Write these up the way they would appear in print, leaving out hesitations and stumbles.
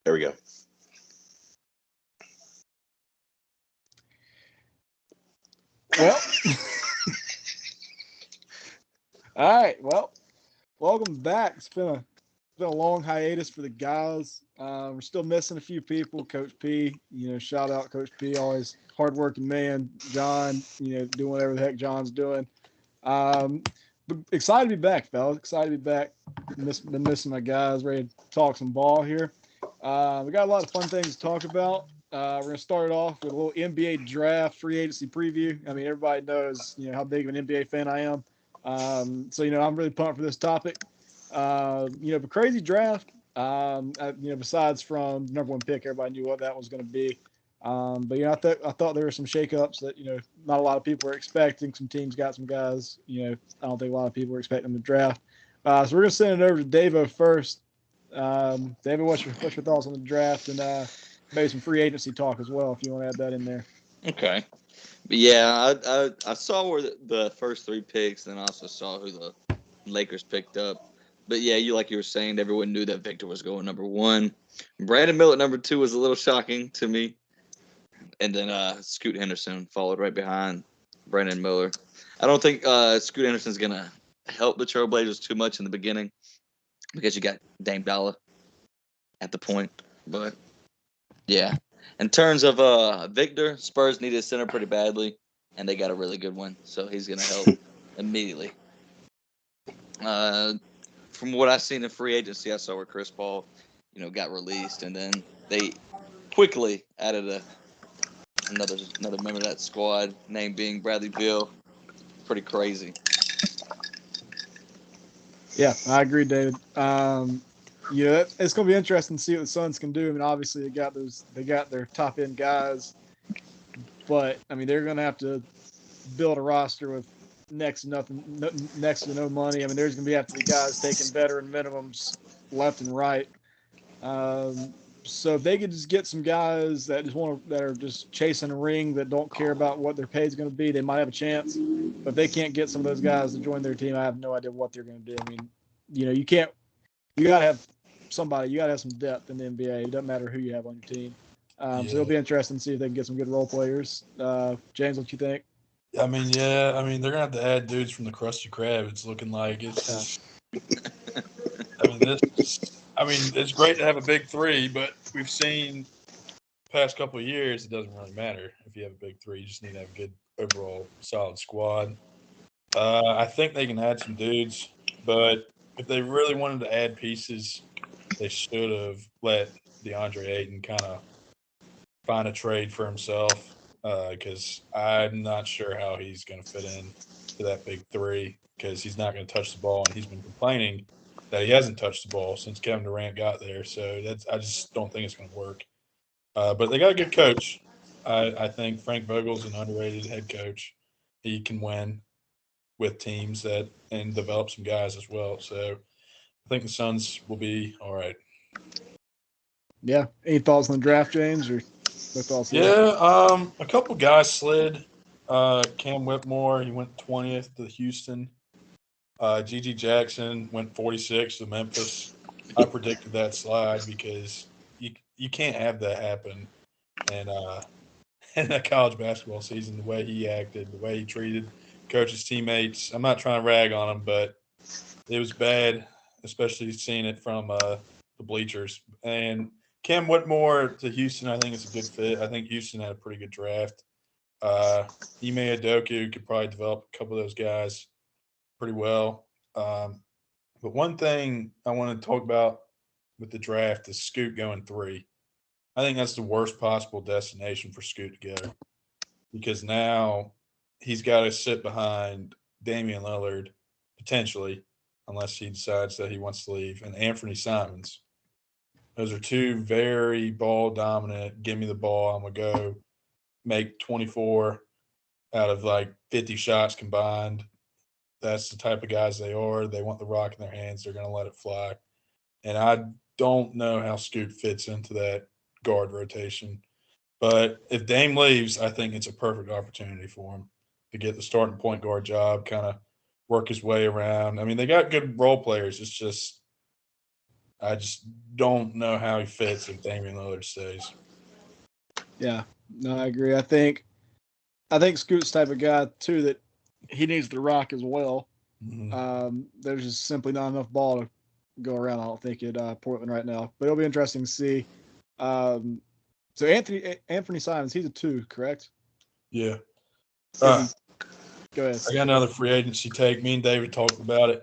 There we go. Well, all right. Well, welcome back. It's been a long hiatus for the guys. We're still missing a few people. Coach P, shout out Coach P, always hardworking man. John, doing whatever the heck John's doing. Um, but excited to be back, fellas. Excited to be back. Been missing my guys. Ready to talk some ball here. We got a lot of fun things to talk about. We're gonna start it off with a little NBA draft free agency preview. I mean, everybody knows how big of an NBA fan I am. So I'm really pumped for this topic. But crazy draft. Besides from the number one pick, everybody knew what that was going to be. But I thought there were some shakeups that not a lot of people were expecting. Some teams got some guys. I don't think a lot of people were expecting them to draft. So we're gonna send it over to Davo first. David, what's your thoughts on the draft and maybe some free agency talk as well, if you want to add that in there. Okay. But yeah, I saw where the first three picks, and then I also saw who the Lakers picked up. But yeah, like you were saying, everyone knew that Victor was going number one. Brandon Miller number two was a little shocking to me. And then Scoot Henderson followed right behind Brandon Miller. I don't think Scoot Henderson's going to help the Trailblazers too much in the beginning because you got Dame Dollar at the point. But yeah. In terms of Victor, Spurs needed a center pretty badly, and they got a really good one. So he's going to help immediately. From what I've seen in free agency, I saw where Chris Paul, got released, and then they quickly added another member of that squad, name being Bradley Beal. Pretty crazy. Yeah, I agree, David. It's going to be interesting to see what the Suns can do. I mean, obviously they got their top end guys, but I mean they're going to have to build a roster with next to no money. I mean, there's going to have to be guys taking veteran minimums left and right. So if they could just get some guys that are just chasing a ring that don't care about what their pay is going to be, they might have a chance. But if they can't get some of those guys to join their team, I have no idea what they're going to do. I mean, you got to have somebody. You got to have some depth in the NBA. It doesn't matter who you have on your team. So it'll be interesting to see if they can get some good role players. James, what you think? I mean, they're gonna have to add dudes from the Krusty Krab. It's looking like it's. It's great to have a big three, but we've seen past couple of years it doesn't really matter if you have a big three. You just need to have a good overall solid squad. I think they can add some dudes, but if they really wanted to add pieces, they should have let DeAndre Ayton kind of find a trade for himself because I'm not sure how he's going to fit in to that big three because he's not going to touch the ball, and he's been complaining that he hasn't touched the ball since Kevin Durant got there. So I just don't think it's going to work. But they got a good coach. I think Frank Vogel's an underrated head coach. He can win with teams and develop some guys as well. So I think the Suns will be all right. Yeah. Any thoughts on the draft, James, or no thoughts? A couple guys slid. Cam Whitmore, he went 20th to Houston. G.G. Jackson went 46 to Memphis. I predicted that slide because you can't have that happen. And in that college basketball season, the way he acted, the way he treated coaches, teammates. I'm not trying to rag on him, but it was bad, especially seeing it from the bleachers. And Cam Whitmore to Houston, I think is a good fit. I think Houston had a pretty good draft. Ime Adoku could probably develop a couple of those guys pretty well. But one thing I want to talk about with the draft is Scoot going 3. I think that's the worst possible destination for Scoot to go because now he's got to sit behind Damian Lillard potentially, unless he decides that he wants to leave, and Anthony Simons. Those are two very ball dominant. Give me the ball. I'm gonna go make 24 out of like 50 shots combined. That's the type of guys they are. They want the rock in their hands. They're gonna let it fly. And I don't know how Scoot fits into that guard rotation. But if Dame leaves, I think it's a perfect opportunity for him to get the starting point guard job, kind of work his way around. I mean, they got good role players. It's just I just don't know how he fits if Damian Lillard stays. Yeah, no, I agree. I think Scoot's the type of guy too that he needs the rock as well. There's just simply not enough ball to go around. I don't think at Portland right now, but it'll be interesting to see. So Anthony Simons, he's a 2, correct? Yeah. Go ahead. I got another free agency take. Me and David talked about it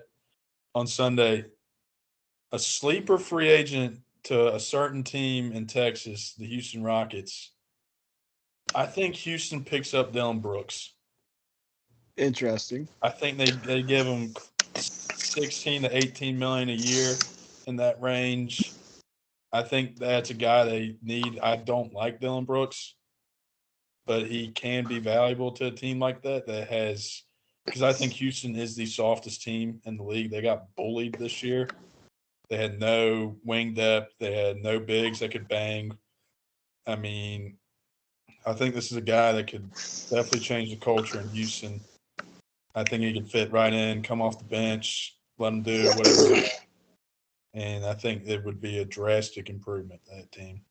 on Sunday. A sleeper free agent to a certain team in Texas, the Houston Rockets. I think Houston picks up Dillon Brooks. Interesting. I think they give him 16 to 18 million a year in that range. I think that's a guy they need. I don't like Dillon Brooks, but he can be valuable to a team like that has because I think Houston is the softest team in the league. They got bullied this year. They had no wing depth. They had no bigs that could bang. I mean, I think this is a guy that could definitely change the culture in Houston. I think he could fit right in, come off the bench, let him do whatever. And I think it would be a drastic improvement to that team.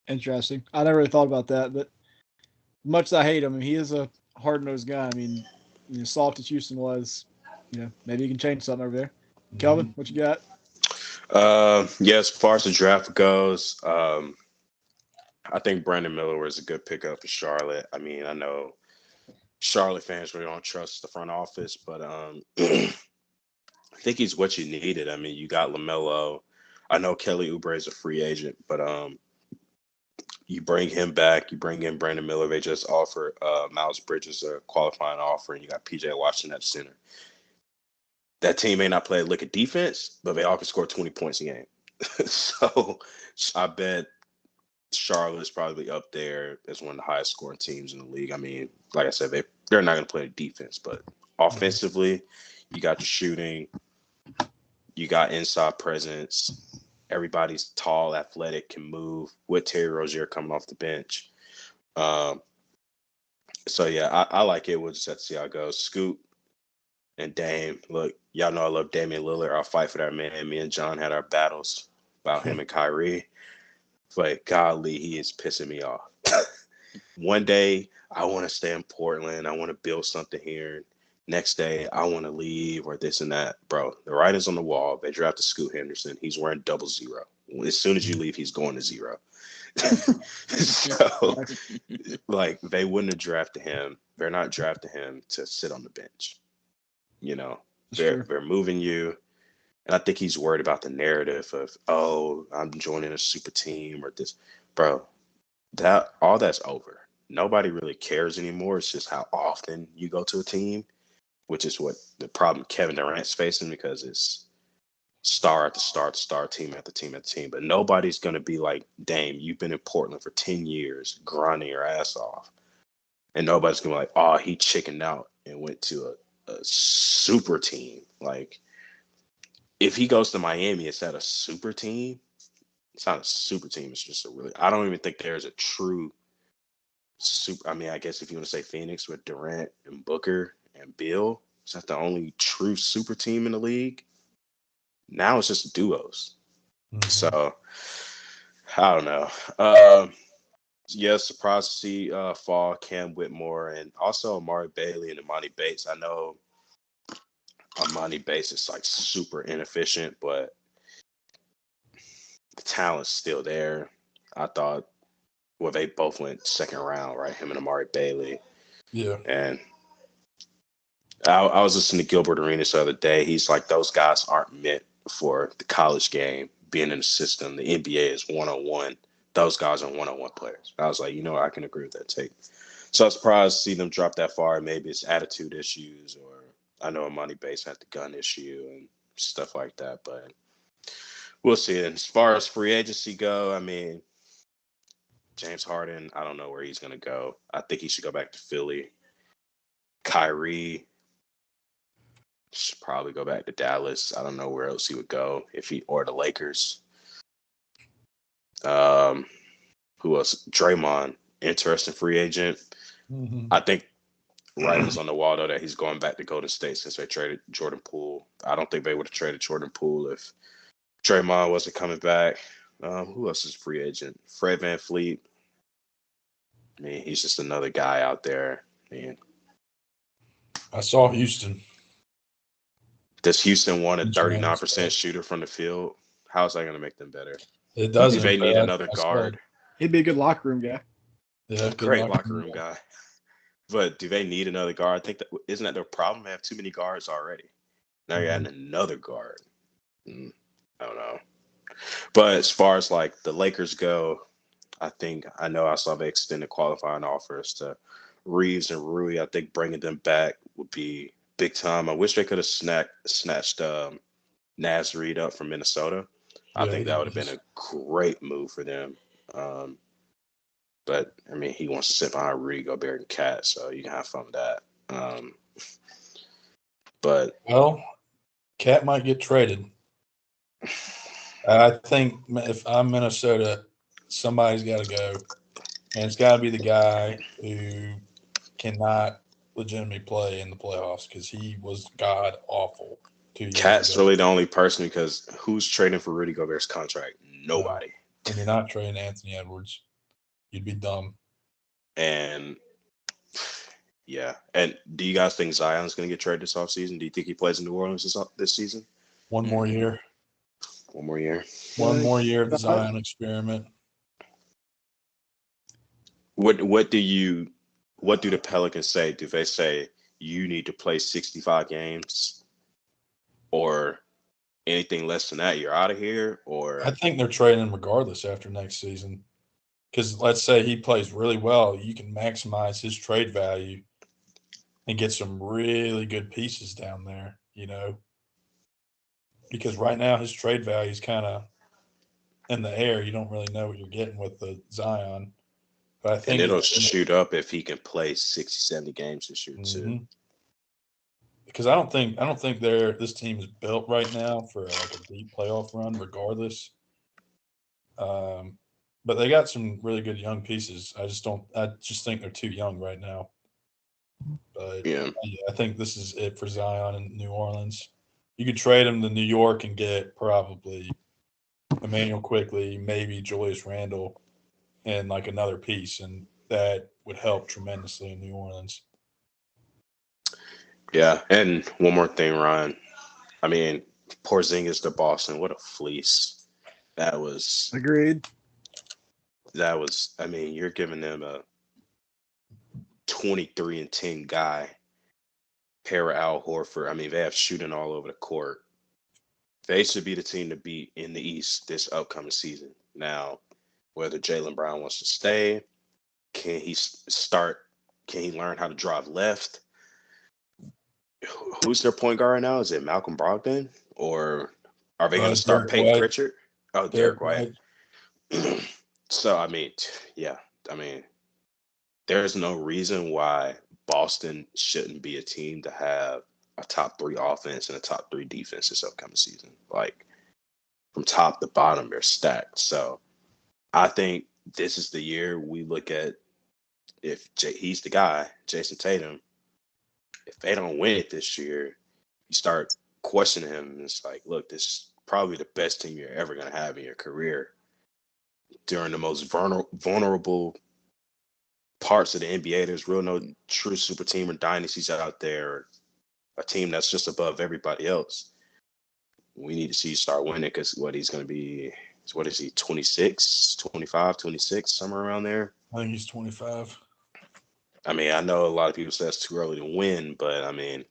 Interesting. I never really thought about that, but much as I hate him, he is a hard-nosed guy. I mean, soft as Houston was, maybe he can change something over there. Kelvin, what you got? As far as the draft goes, I think Brandon Miller was a good pickup for Charlotte. I mean, I know Charlotte fans really don't trust the front office, but I think he's what you needed. I mean, you got LaMelo. I know Kelly Oubre is a free agent, but you bring him back. You bring in Brandon Miller. They just offered Miles Bridges a qualifying offer, and you got PJ Washington at center. That team may not play a lick of defense, but they all can score 20 points a game. So I bet Charlotte is probably up there as one of the highest scoring teams in the league. I mean, like I said, they're not going to play defense, but offensively, you got the shooting, you got inside presence. Everybody's tall, athletic, can move. With Terry Rozier coming off the bench, so yeah, I like it. We'll just have to see how it goes. Scoot and Dame, look, y'all know I love Damian Lillard. I'll fight for that man. Me and John had our battles about him and Kyrie. But golly, he is pissing me off. One day, I want to stay in Portland. I want to build something here. Next day, I want to leave or this and that. Bro, the writing's on the wall. They drafted Scoot Henderson. He's wearing 00. As soon as you leave, he's going to 0. So, like, they wouldn't have drafted him. They're not drafting him to sit on the bench. They're moving you. And I think he's worried about the narrative of, oh, I'm joining a super team or this. Bro, all that's over. Nobody really cares anymore. It's just how often you go to a team, which is what the problem Kevin Durant's facing because it's star after star to star, team after team after team. But nobody's going to be like, Dame, you've been in Portland for 10 years, grinding your ass off. And nobody's going to be like, oh, he chickened out and went to a super team. Like, if he goes to Miami, is that a super team? It's not a super team. It's just I don't even think there's a true super. I mean, I guess if you want to say Phoenix with Durant and Booker and Bill, is that the only true super team in the league? Now it's just duos. So, I don't know. Surprised to see fall Cam Whitmore and also Amari Bailey and Imani Bates. I know Imani Bates is like super inefficient, but the talent's still there. I thought, well, they both went second round, right? Him and Amari Bailey. Yeah. And I was listening to Gilbert Arenas the other day. He's like, those guys aren't meant for the college game, being in the system. The NBA is one-on-one. Those guys are one-on-one players. I was like, I can agree with that take. So I was surprised to see them drop that far. Maybe it's attitude issues, or I know Imani Bates had the gun issue and stuff like that, but we'll see. And as far as free agency go, I mean, James Harden, I don't know where he's going to go. I think he should go back to Philly. Kyrie should probably go back to Dallas. I don't know where else he would go or the Lakers. Who else? Draymond, interesting free agent. I think writing's on the wall, though, that he's going back to Golden State since they traded Jordan Poole. I don't think they would have traded Jordan Poole if Draymond wasn't coming back. Who else is free agent? Fred VanVleet. I mean, he's just another guy out there. Man, I saw Houston. does Houston want a 39% shooter from the field? How is that going to make them better? It doesn't. Do they need another guard? He'd be a good locker room guy. Yeah, great locker room guy. But do they need another guard? I think isn't that their problem? They have too many guards already. Now you're adding another guard. I don't know. But as far as like the Lakers go, I know I saw they extended qualifying offers to Reeves and Rui. I think bringing them back would be big time. I wish they could have snatched Naz Reid up from Minnesota. I think that would have been a great move for them. But I mean, he wants to sit behind Rudy Gobert and Cat, so you can have fun with that. But Cat might get traded. I think if I'm Minnesota, somebody's got to go, and it's got to be the guy who cannot legitimately play in the playoffs because he was god awful 2 years Cat's ago. really the only person because who's trading for Rudy Gobert's contract? Nobody. No. And you're not trading Anthony Edwards. You'd be dumb. And yeah. And do you guys think Zion's going to get traded this offseason? Do you think he plays in New Orleans this season? One more year. One more year. One more year of the Zion experiment. What do the Pelicans say? Do they say you need to play 65 games or anything less than that, you're out of here? Or I think they're trading him regardless after next season. Because let's say he plays really well, you can maximize his trade value and get some really good pieces down there, Because right now his trade value is kind of in the air. You don't really know what you're getting with the Zion. But I think it'll shoot up if he can play 60, 70 games this year too. Because I don't think this team is built right now for like a deep playoff run, regardless. But they got some really good young pieces. I just think they're too young right now. But yeah, I think this is it for Zion in New Orleans. You could trade him to New York and get probably Emmanuel Quickly, maybe Julius Randle, and like another piece, and that would help tremendously in New Orleans. Yeah, and one more thing, Ryan. I mean, Porzingis to Boston, what a fleece. That was agreed. That was, I mean, you're giving them a 23-10 guy, pair of Al Horford. I mean, they have shooting all over the court. They should be the team to beat in the East this upcoming season. Now, whether Jaylen Brown wants to stay, can he learn how to drive left? Who's their point guard right now? Is it Malcolm Brogdon? Or are they going to start Peyton Pritchard? Oh, Derek White. So, I mean, yeah. I mean, there's no reason why Boston shouldn't be a team to have a top 3 offense and a top 3 defense this upcoming season. Like, from top to bottom, they're stacked. So, I think this is the year we look at if he's the guy, Jason Tatum. If they don't win it this year, you start questioning him. And it's like, look, this is probably the best team you're ever going to have in your career during the most vulnerable parts of the NBA. There's no true super team or dynasties out there, or a team that's just above everybody else. We need to see you start winning because he's going to be, what is he, 26, 25, 26, somewhere around there? I think he's 25. I mean, I know a lot of people say it's too early to win, but I mean,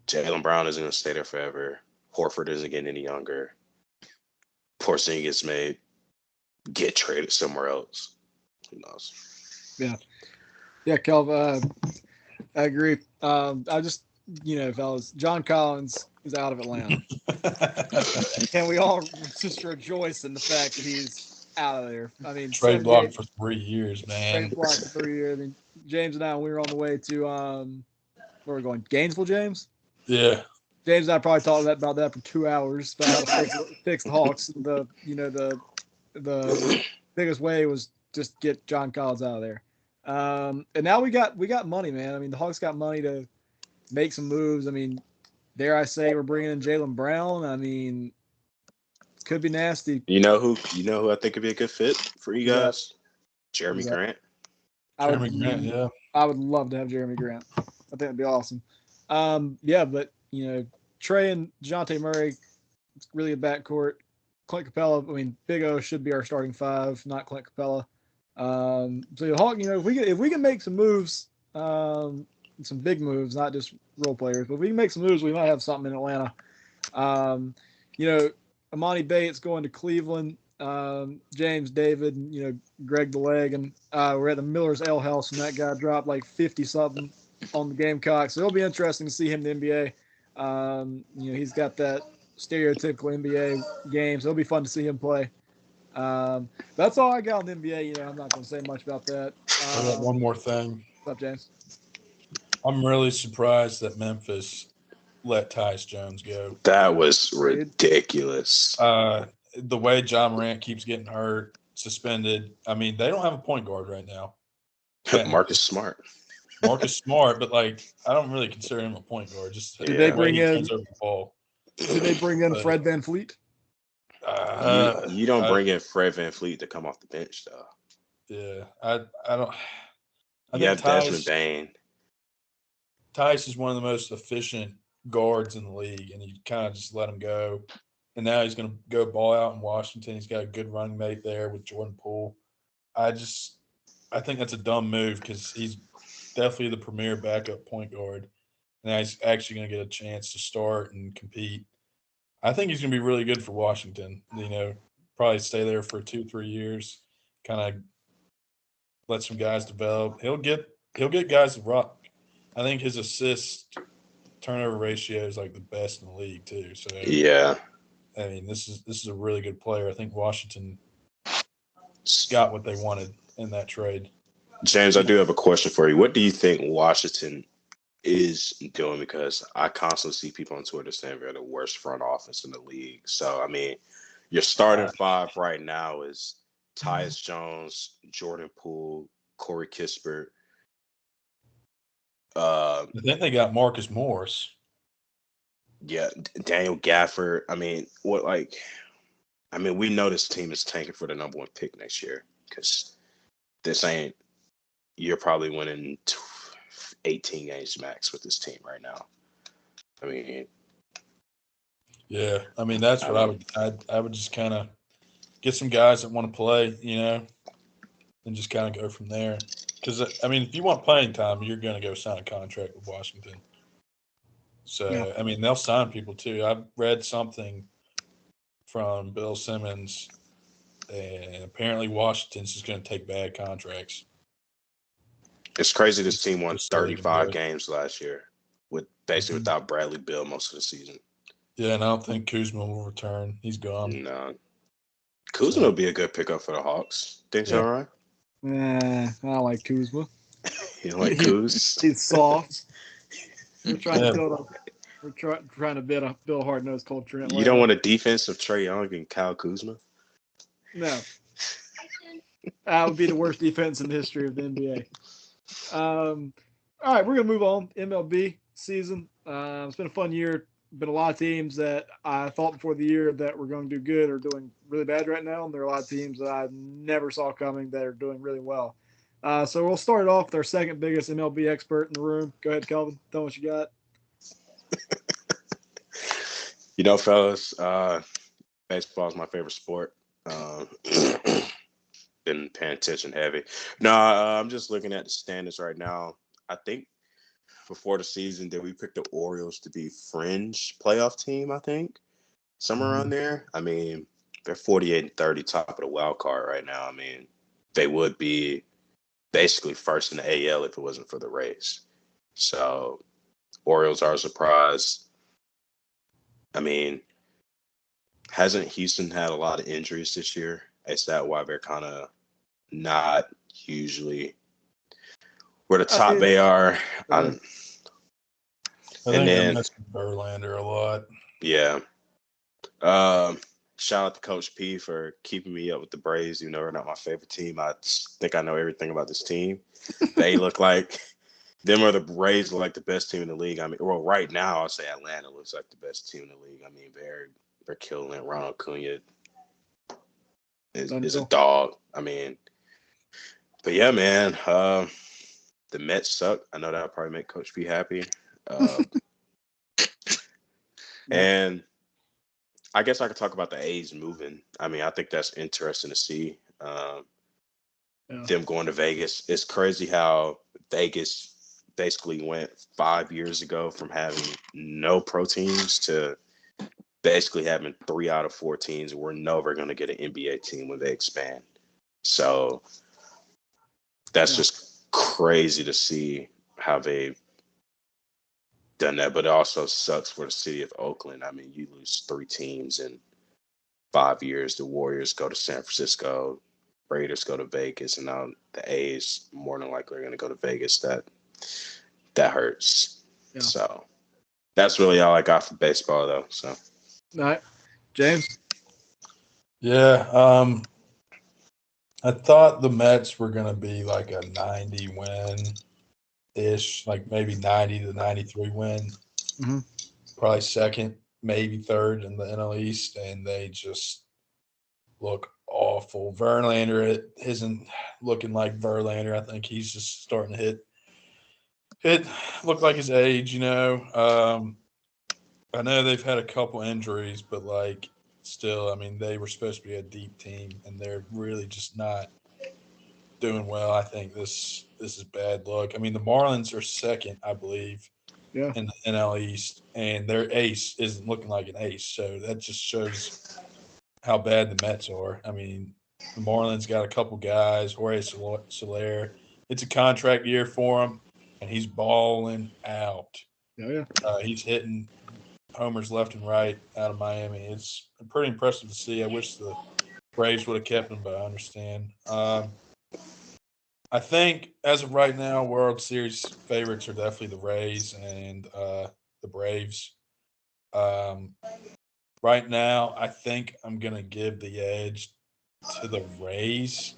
Jaylen Brown isn't going to stay there forever. Horford isn't getting any younger. Porzingis may get traded somewhere else. Who knows? Yeah, Kelv, I agree. I just, fellas, John Collins is out of Atlanta. And we all just rejoice in the fact that he's out of there. I mean, trade block for 3 years, man. Trade block for 3 years. I mean, James and I, we were on the way to where are we going? Gainesville, James? Yeah. James and I probably talked about that for 2 hours about how to fix the Hawks. The biggest way was just get John Collins out of there. And now we got money, man. I mean, the Hawks got money to make some moves. I mean, dare I say we're bringing in Jaylen Brown. I mean, Could be nasty. You know who I think could be a good fit for you guys? Jeremy Grant. Jeremy Grant, yeah. I would love to have Jeremy Grant. I think that'd be awesome. But Trey and DeJounte Murray, really a backcourt. Clint Capella, Big O should be our starting five, not Clint Capella. Hawk, if we can make some moves, some big moves, not just role players, but if we can make some moves, we might have something in Atlanta. Amani Bates going to Cleveland, James David, Greg the Leg, and we're at the Miller's Ale House, and that guy dropped like 50-something on the Gamecocks. So it'll be interesting to see him in the NBA. He's got that stereotypical NBA game, so it'll be fun to see him play. That's all I got on the NBA. I'm not going to say much about that. I got one more thing. What's up, James? I'm really surprised that Memphis let Tyus Jones go. That was ridiculous. The way John Morant keeps getting hurt, suspended. They don't have a point guard right now. Marcus Smart. Marcus Smart, but I don't really consider him a point guard. Just did they bring in over the ball. Did they bring in Fred VanVleet? You don't bring in Fred VanVleet to come off the bench, though. Yeah, I don't. You have Desmond Bain. Tyus is one of the most efficient guards in the league, and you kind of just let him go. And now he's going to go ball out in Washington. He's got a good running mate there with Jordan Poole. I think that's a dumb move because he's definitely the premier backup point guard. Now he's actually going to get a chance to start and compete. I think he's going to be really good for Washington. Probably stay there for 2-3 years, kind of let some guys develop. He'll get guys to rock. I think his assist turnover ratio is like the best in the league too. So yeah, this is a really good player. I think Washington got what they wanted in that trade. James, I do have a question for you. What do you think Washington is doing? Because I constantly see people on Twitter saying they're the worst front office in the league. So your starting five right now is Tyus Jones, Jordan Poole, Corey Kispert. I think they got Marcus Morris. Yeah, Daniel Gafford. We know this team is tanking for the number one pick next year because you're probably winning 18 games max with this team right now. Yeah, that's what I would just kind of get some guys that want to play, and just kind of go from there. Because, if you want playing time, you're going to go sign a contract with Washington. So, yeah. They'll sign people too. I've read something from Bill Simmons, and apparently Washington's just going to take bad contracts. It's crazy this team won 35 games last year without Bradley Beal most of the season. Yeah, and I don't think Kuzma will return. He's gone. No. Kuzma will be a good pickup for the Hawks. Think so, right? I like Kuzma. You like Kuz? He's soft. We're trying to build a hard-nosed culture in Atlanta. You don't want a defense of Trae Young and Kyle Kuzma? No. That would be the worst defense in the history of the NBA. All right, we're going to move on. MLB season. It's been a fun year. Been a lot of teams that I thought before the year that were going to do good are doing really bad right now, and there are a lot of teams that I never saw coming that are doing really well. So we'll start it off with our second biggest MLB expert in the room. Go ahead, Kelvin. Tell me what you got. Fellas, baseball is my favorite sport. Been paying attention heavy. No, I'm just looking at the standings right now. I think before the season that we picked the Orioles to be fringe playoff team, I think. Somewhere around there. They're 48-30, top of the wild card right now. They would be basically first in the AL if it wasn't for the Rays. So Orioles are a surprise. Hasn't Houston had a lot of injuries this year? Is that why they're kind of not usually where the top they are? I think they're missing Verlander a lot. Yeah. Shout out to Coach P for keeping me up with the Braves. They're not my favorite team. I think I know everything about this team. They look like them or the Braves look like the best team in the league. Right now I'll say Atlanta looks like the best team in the league. They're killing it. Ronald Acuna is a dog. I mean, but yeah, man. The Mets suck. I know that'll probably make Coach P happy. And I guess I could talk about the A's moving. I mean, I think that's interesting to see. Them going to Vegas. It's crazy how Vegas basically went 5 years ago from having no pro teams to basically having 3 out of 4 teams. We're never going to get an NBA team when they expand. So that's just crazy to see how they've done that. But it also sucks for the city of Oakland. I mean, you lose 3 teams in 5 years. The Warriors go to San Francisco, Raiders go to Vegas, and now the A's more than likely are going to go to Vegas. That hurts. Yeah. So that's really all I got for baseball, though. So, all right, James. Yeah, I thought the Mets were going to be like a 90 win ish, like maybe 90 to 93 win. Mm-hmm. Probably second, maybe third in the NL East, and they just look awful. Verlander isn't looking like Verlander. I think he's just starting to look like his age, you know. I know they've had a couple injuries, but like still, I mean, they were supposed to be a deep team, and they're really just not doing well. I think this is bad luck. I mean, the Marlins are second, I believe, in the NL East, and their ace isn't looking like an ace. So that just shows how bad the Mets are. I mean, the Marlins got a couple guys, Jorge Soler. It's a contract year for him, and he's balling out. He's hitting homers left and right out of Miami. It's pretty impressive to see. I wish the Braves would have kept him, but I understand. I think as of right now, World Series favorites are definitely the Rays and the Braves. Right now, I think I'm going to give the edge to the Rays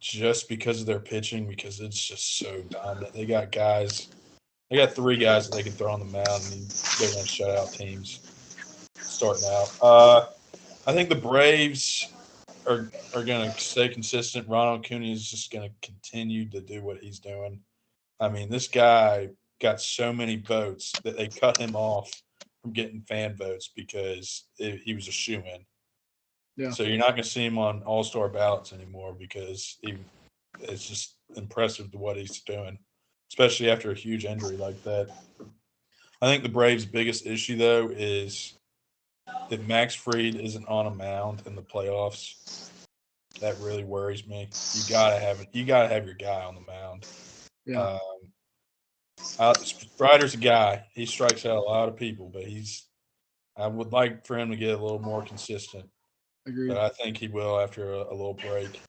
just because of their pitching, because it's just so dominant. They got 3 guys that they can throw on the mound, and they're going to shut out teams starting out. I think the Braves are going to stay consistent. Ronald Acuna is just going to continue to do what he's doing. I mean, this guy got so many votes that they cut him off from getting fan votes because he was a shoo-in. Yeah. So you're not going to see him on all-star ballots anymore because it's just impressive to what he's doing, especially after a huge injury like that. I think the Braves' biggest issue, though, is that Max Fried isn't on a mound in the playoffs. That really worries me. You gotta have your guy on the mound. Yeah. Strider's a guy. He strikes out a lot of people, but I would like for him to get a little more consistent. Agreed. But I think he will after a little break.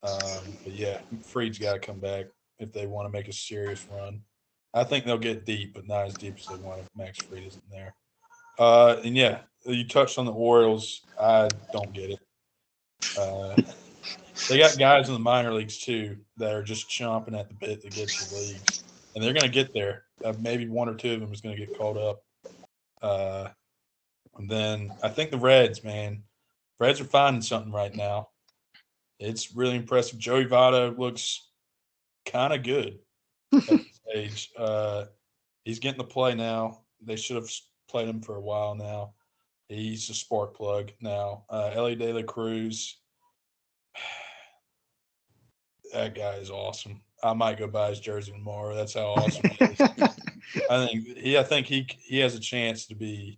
But yeah, Fried's got to come back if they want to make a serious run. I think they'll get deep, but not as deep as they want if Max Fried isn't there. And yeah, you touched on the Orioles. I don't get it. They got guys in the minor leagues too that are just chomping at the bit to get to the leagues, and they're going to get there. Maybe 1 or 2 of them is going to get called up. And then I think the Reds, man, Reds are finding something right now. It's really impressive. Joey Votto looks kind of good at this age. He's getting the play now. They should have played him for a while now. He's a spark plug now. Ellie De La Cruz, that guy is awesome. I might go buy his jersey tomorrow. That's how awesome he is. I think he has a chance to be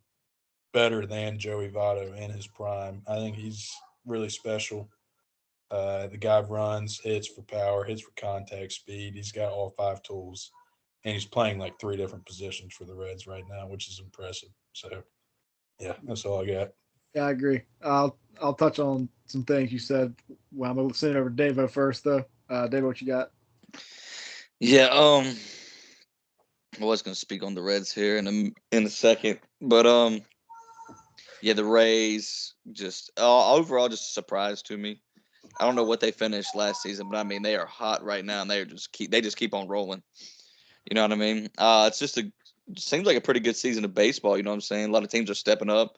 better than Joey Votto in his prime. I think he's really special. The guy runs, hits for power, hits for contact, speed. He's got all 5 tools, and he's playing like 3 different positions for the Reds right now, which is impressive. So, yeah, that's all I got. Yeah, I agree. I'll touch on some things you said. Well, I'm gonna send it over to Davo first, though. Davo, what you got? Yeah, I was gonna speak on the Reds here in a second, but yeah, the Rays just overall just a surprise to me. I don't know what they finished last season, but I mean they are hot right now, and they just keep on rolling. You know what I mean? It's just seems like a pretty good season of baseball. You know what I'm saying? A lot of teams are stepping up.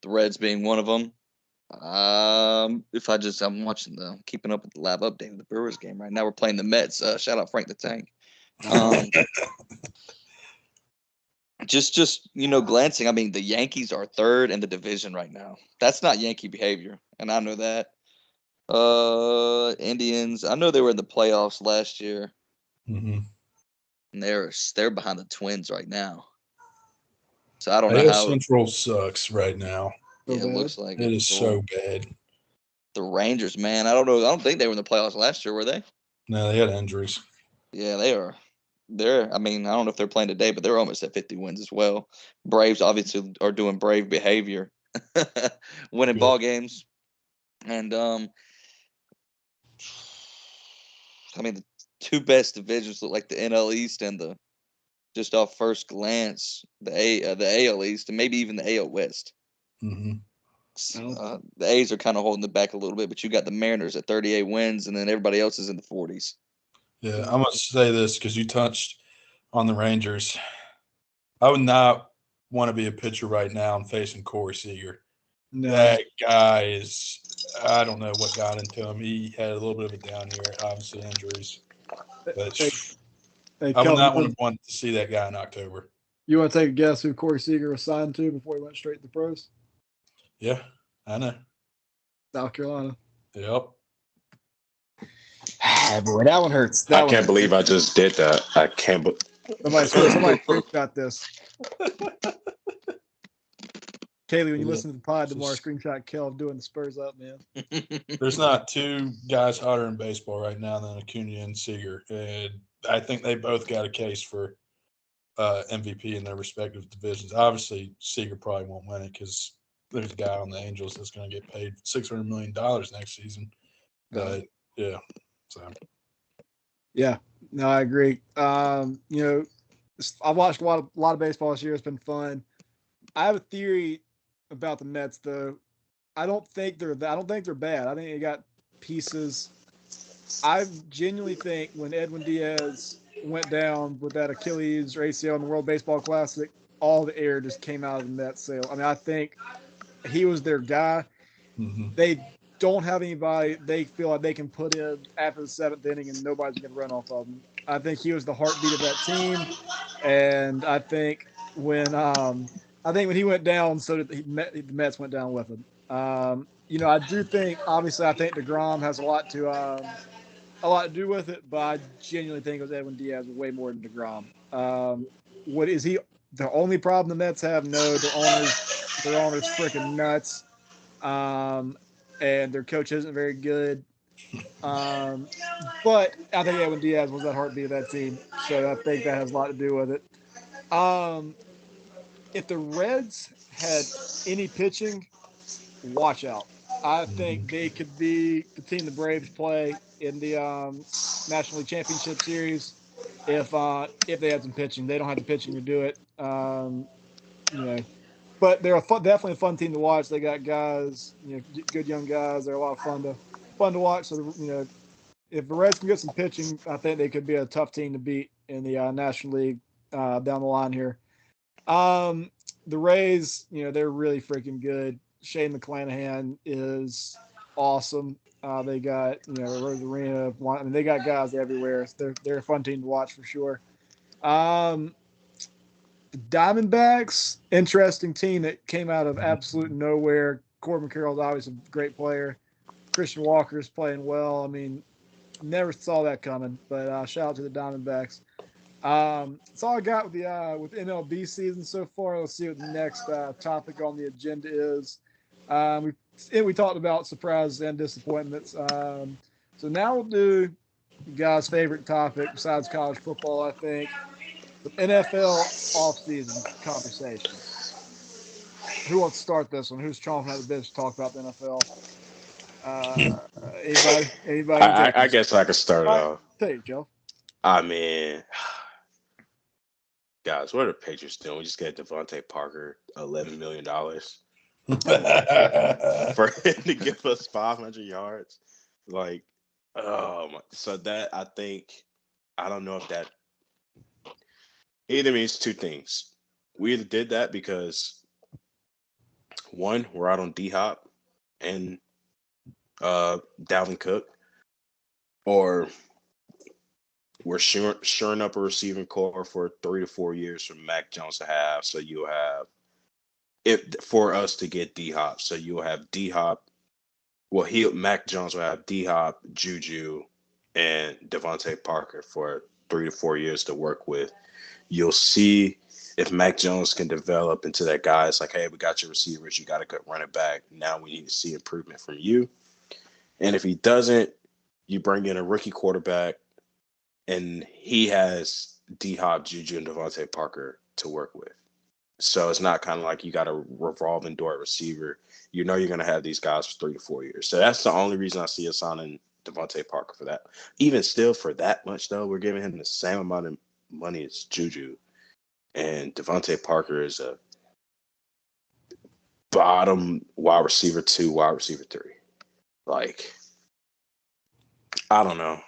The Reds being one of them. if I'm watching keeping up with the live update of the Brewers game right now. We're playing the Mets. Shout out Frank the Tank. Just glancing. I mean, the Yankees are third in the division right now. That's not Yankee behavior, and I know that. Indians. I know they were in the playoffs last year, Mm-hmm. and they're behind the Twins right now. So I don't know AL how. Central sucks right now. Yeah, it looks like it is so bad. The Rangers, man. I don't know. I don't think they were in the playoffs last year, were they? No, they had injuries. Yeah, they are. I mean, I don't know if they're playing today, but they're almost at 50 wins as well. Braves obviously are doing brave behavior, winning ball games. And I mean, the two best divisions look like the NL East and just off first glance, the AL East and maybe even the AL West. Mm-hmm. The A's are kind of holding it back a little bit, but you got the Mariners at 38 wins, and then everybody else is in the 40s. Yeah, I'm going to say this because you touched on the Rangers. I would not want to be a pitcher right now and facing Corey Seager. No. That guy is, I don't know what got into him. He had a little bit of a down year, obviously injuries. But I would not want to see that guy in October. You want to take a guess who Corey Seager was signed to before he went straight to the pros? Yeah, I know. South Carolina. Yep. Boy, that one hurts. I can't believe I just did that. I can't believe. Somebody screenshot this. Kaylee, when you listen to the pod tomorrow, screenshot Kel doing the Spurs up, man. There's not two guys hotter in baseball right now than Acuna and Seager. And I think they both got a case for MVP in their respective divisions. Obviously, Seager probably won't win it because there's a guy on the Angels that's going to get paid $600 million next season. But, yeah. So. Yeah, no, I agree. I've watched a lot of baseball this year. It's been fun. I have a theory about the Mets, though. I don't think they're bad. I think they got pieces. I genuinely think when Edwin Diaz went down with that Achilles or ACL in the World Baseball Classic, all the air just came out of the Mets sail. I mean, I think he was their guy. Mm-hmm. They don't have anybody they feel like they can put in after the seventh inning and nobody's going to run off of him. I think he was the heartbeat of that team, and I think when he went down, so did the Mets went down with him. I do think, obviously, I think DeGrom has a lot to do with it, but I genuinely think it was Edwin Diaz way more than DeGrom. What is he? The only problem the Mets have? No, their owner's freaking nuts. And their coach isn't very good. But I think Edwin Diaz was that heartbeat of that team, so I think that has a lot to do with it. If the Reds had any pitching, watch out. I think they could be the team the Braves play in the National League Championship Series if they had some pitching. They don't have the pitching to do it. But they're definitely a fun team to watch. They got guys, good young guys. They're a lot of fun to watch. So if the Reds can get some pitching, I think they could be a tough team to beat in the National League down the line here. The Rays, they're really freaking good. Shane McClanahan is awesome. They got Rosarina. I mean, they got guys everywhere. They're a fun team to watch for sure. The Diamondbacks, interesting team that came out of absolute nowhere. Corbin Carroll's obviously a great player. Christian Walker's playing well. I mean, never saw that coming. But shout out to the Diamondbacks. That's all I got with the with MLB season so far. Let's see what the next topic on the agenda is. We talked about surprises and disappointments. So now we'll do you guys' favorite topic besides college football, I think. The NFL offseason conversation. Who wants to start this one? Who's chomping at the bit to talk about the NFL? Anybody? I guess I could start it off. Take it, Joe. I mean, guys, what are the Patriots doing? We just got Devontae Parker $11 million for him to give us 500 yards. So that I don't know if that either means two things. We either did that because one, we're out on D-Hop, and Dalvin Cook, or we're shoring up a receiving core for 3 to 4 years for Mac Jones to have. So you'll have it for us to get D Hop. So you'll have D Hop. Well, Mac Jones will have D Hop, Juju, and Devontae Parker for 3 to 4 years to work with. You'll see if Mac Jones can develop into that guy. It's like, hey, we got your receivers. You got a good running back. Now we need to see improvement from you. And if he doesn't, you bring in a rookie quarterback, and he has D Hop, Juju, and Devontae Parker to work with. So it's not kind of like you got a revolving door at receiver. You know you're going to have these guys for 3 to 4 years. So that's the only reason I see us signing Devontae Parker for that. Even still, for that much, though, we're giving him the same amount of money as Juju. And Devontae Parker is a bottom wide receiver 2, wide receiver 3. Like, I don't know.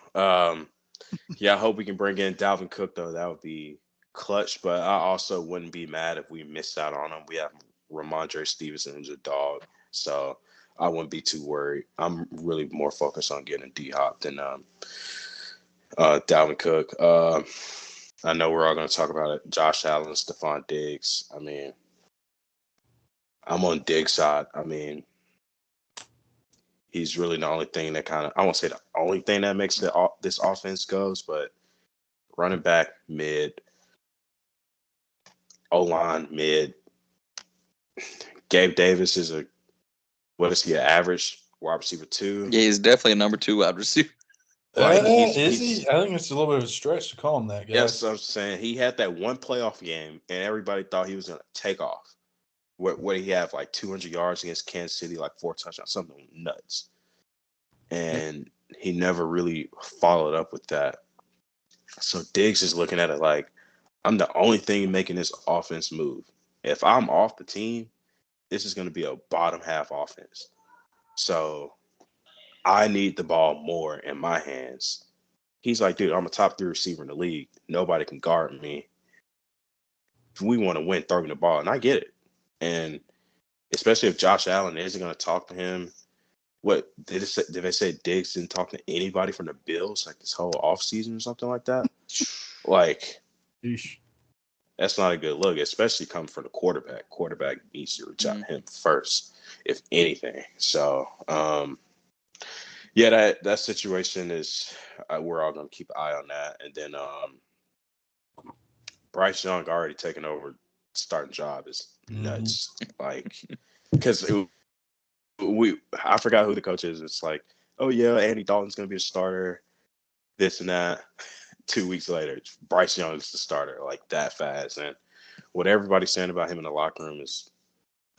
Yeah, I hope we can bring in Dalvin Cook, though. That would be clutch, but I also wouldn't be mad if we missed out on him. We have Ramondre Stevenson, who's a dog, so I wouldn't be too worried. I'm really more focused on getting D Hop than Dalvin Cook. I know we're all going to talk about it. Josh Allen, Stephon Diggs. I mean, I'm on Diggs' side. I mean, he's really the only thing that kind of, I won't say the only thing that makes this offense goes, but running back mid, O-line mid. Gabe Davis is an average wide receiver 2? Yeah, he's definitely a number 2 wide receiver. Like, is he? I think it's a little bit of a stretch to call him that, guys. Yes, I'm saying he had that one playoff game, and everybody thought he was going to take off. What he had, like 200 yards against Kansas City, like 4 touchdowns, something nuts. And he never really followed up with that. So Diggs is looking at it like, I'm the only thing making this offense move. If I'm off the team, this is going to be a bottom half offense. So I need the ball more in my hands. He's like, dude, I'm a top 3 receiver in the league. Nobody can guard me. If we want to win, throw me the ball. And I get it. And especially if Josh Allen isn't going to talk to him. What did they say Diggs didn't talk to anybody from the Bills like this whole offseason or something like that? Like, Eesh. That's not a good look, especially coming from the quarterback. Quarterback needs to reach out to him first, if anything. So, yeah, that situation is we're all going to keep an eye on that. And then Bryce Young already taking over starting job is nuts. Like, because I forgot who the coach is. It's like, oh yeah, Andy Dalton's going to be a starter, this and that. 2 weeks later, Bryce Young is the starter, like that fast. And what everybody's saying about him in the locker room is,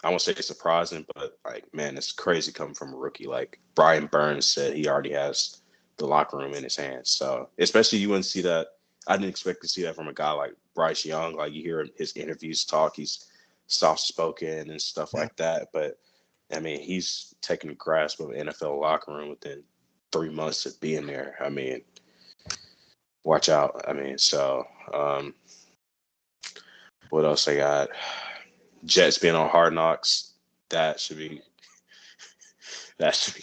I won't say it's surprising, but like, man, it's crazy coming from a rookie. Like Brian Burns said, he already has the locker room in his hands. So especially you wouldn't see that. I didn't expect to see that from a guy like Bryce Young. Like you hear his interviews talk, he's soft spoken and stuff like that. But I mean, he's taking a grasp of an NFL locker room within 3 months of being there. I mean, watch out. I mean, so what else I got? Jets being on Hard Knocks. That should be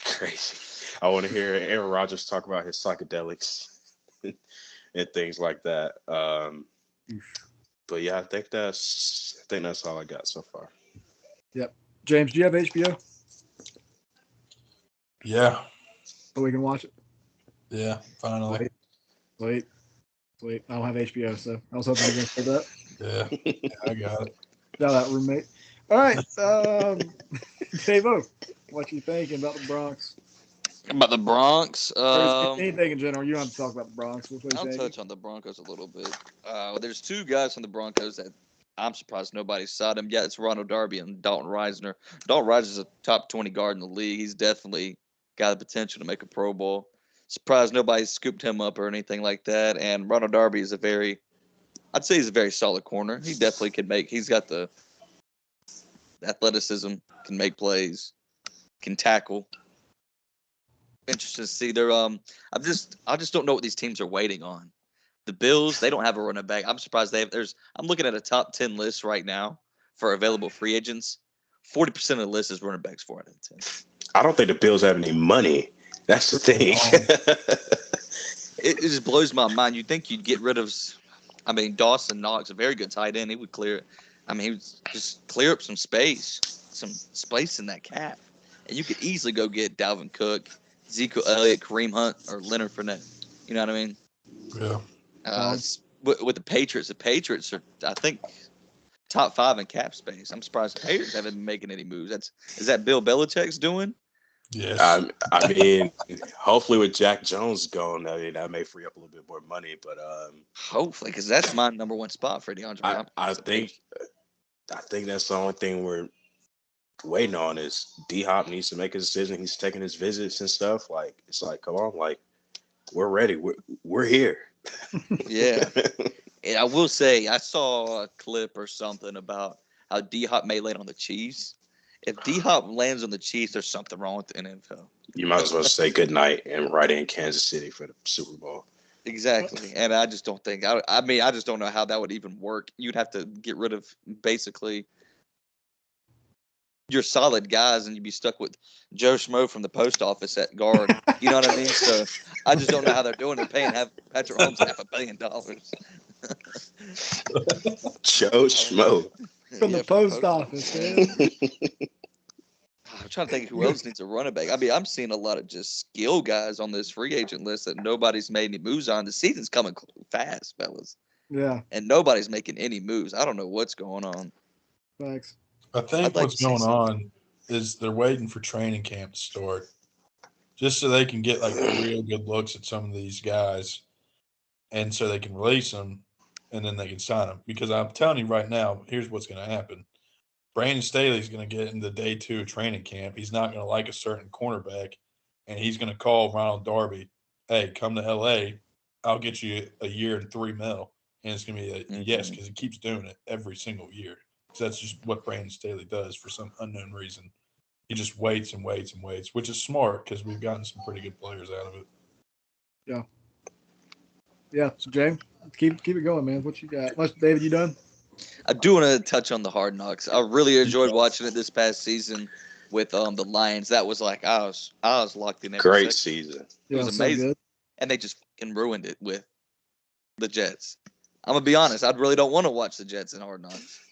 crazy. I want to hear Aaron Rodgers talk about his psychedelics and things like that. But yeah, I think that's all I got so far. Yep. James, do you have HBO? Yeah. So we can watch it? Yeah, finally. Sweet. I don't have HBO, so I was hoping you were going to say that. Yeah, I got it. Shout out, roommate. All right. Dave-O, what you thinking about the Bronx? About the Bronx? Anything in general. You don't have to talk about the Bronx. I'll touch on the Broncos a little bit. There's 2 guys from the Broncos that I'm surprised nobody saw them. Yeah, it's Ronald Darby and Dalton Reisner. Dalton Reisner is a top 20 guard in the league. He's definitely got the potential to make a Pro Bowl. Surprised nobody scooped him up or anything like that. And Ronald Darby is I'd say he's a very solid corner. He definitely he's got the athleticism, can make plays, can tackle. Interesting to see. I just don't know what these teams are waiting on. The Bills, they don't have a running back. I'm surprised I'm looking at a top 10 list right now for available free agents. 40% of the list is running backs 4 out of 10. I don't think the Bills have any money. That's the thing. It just blows my mind. You'd think you'd get rid of, Dawson Knox, a very good tight end. He would clear, he would just clear up some space in that cap. And you could easily go get Dalvin Cook, Zeke Elliott, Kareem Hunt, or Leonard Fournette. You know what I mean? Yeah. With the Patriots are, I think, top 5 in cap space. I'm surprised the Patriots haven't been making any moves. Is that Bill Belichick's doing? Yes. I mean, hopefully with Jack Jones gone, that may free up a little bit more money. But hopefully, because that's my number one spot for DeAndre. I think that's the only thing we're waiting on is D-Hop needs to make a decision. He's taking his visits and stuff. Like, it's like, come on, like, we're ready. We're here. Yeah. And I will say, I saw a clip or something about how D-Hop may land on the Chiefs. If D-Hop lands on the Chiefs, there's something wrong with the NFL. You might as well say good night and right in Kansas City for the Super Bowl. Exactly. And I just don't think, I just don't know how that would even work. You'd have to get rid of basically your solid guys, and you'd be stuck with Joe Schmo from the post office at guard. You know what I mean? So I just don't know how they're doing it, paying Patrick Holmes $500 million. Joe Schmo from the post office, man. I'm trying to think who else needs a running back. I'm seeing a lot of just skill guys on this free agent list that nobody's made any moves on. The season's coming fast, fellas. Yeah. And nobody's making any moves. I don't know what's going on. Thanks. I think what's going on is they're waiting for training camp to start, just so they can get like real good looks at some of these guys, and so they can release them, and then they can sign them. Because I'm telling you right now, here's what's going to happen: Brandon Staley's going to get into day 2 of training camp. He's not going to like a certain cornerback, and he's going to call Ronald Darby, "Hey, come to L.A. I'll get you a year and $3 million." And it's going to be a yes, because he keeps doing it every single year. That's just what Brandon Staley does for some unknown reason. He just waits and waits and waits, which is smart because we've gotten some pretty good players out of it. Yeah. Yeah. So, James, keep it going, man. What you got? David, you done? I do want to touch on the Hard Knocks. I really enjoyed watching it this past season with the Lions. That was like I was locked in. Great season. It was amazing, and they just fucking ruined it with the Jets. I'm gonna be honest. I really don't want to watch the Jets in Hard Knocks.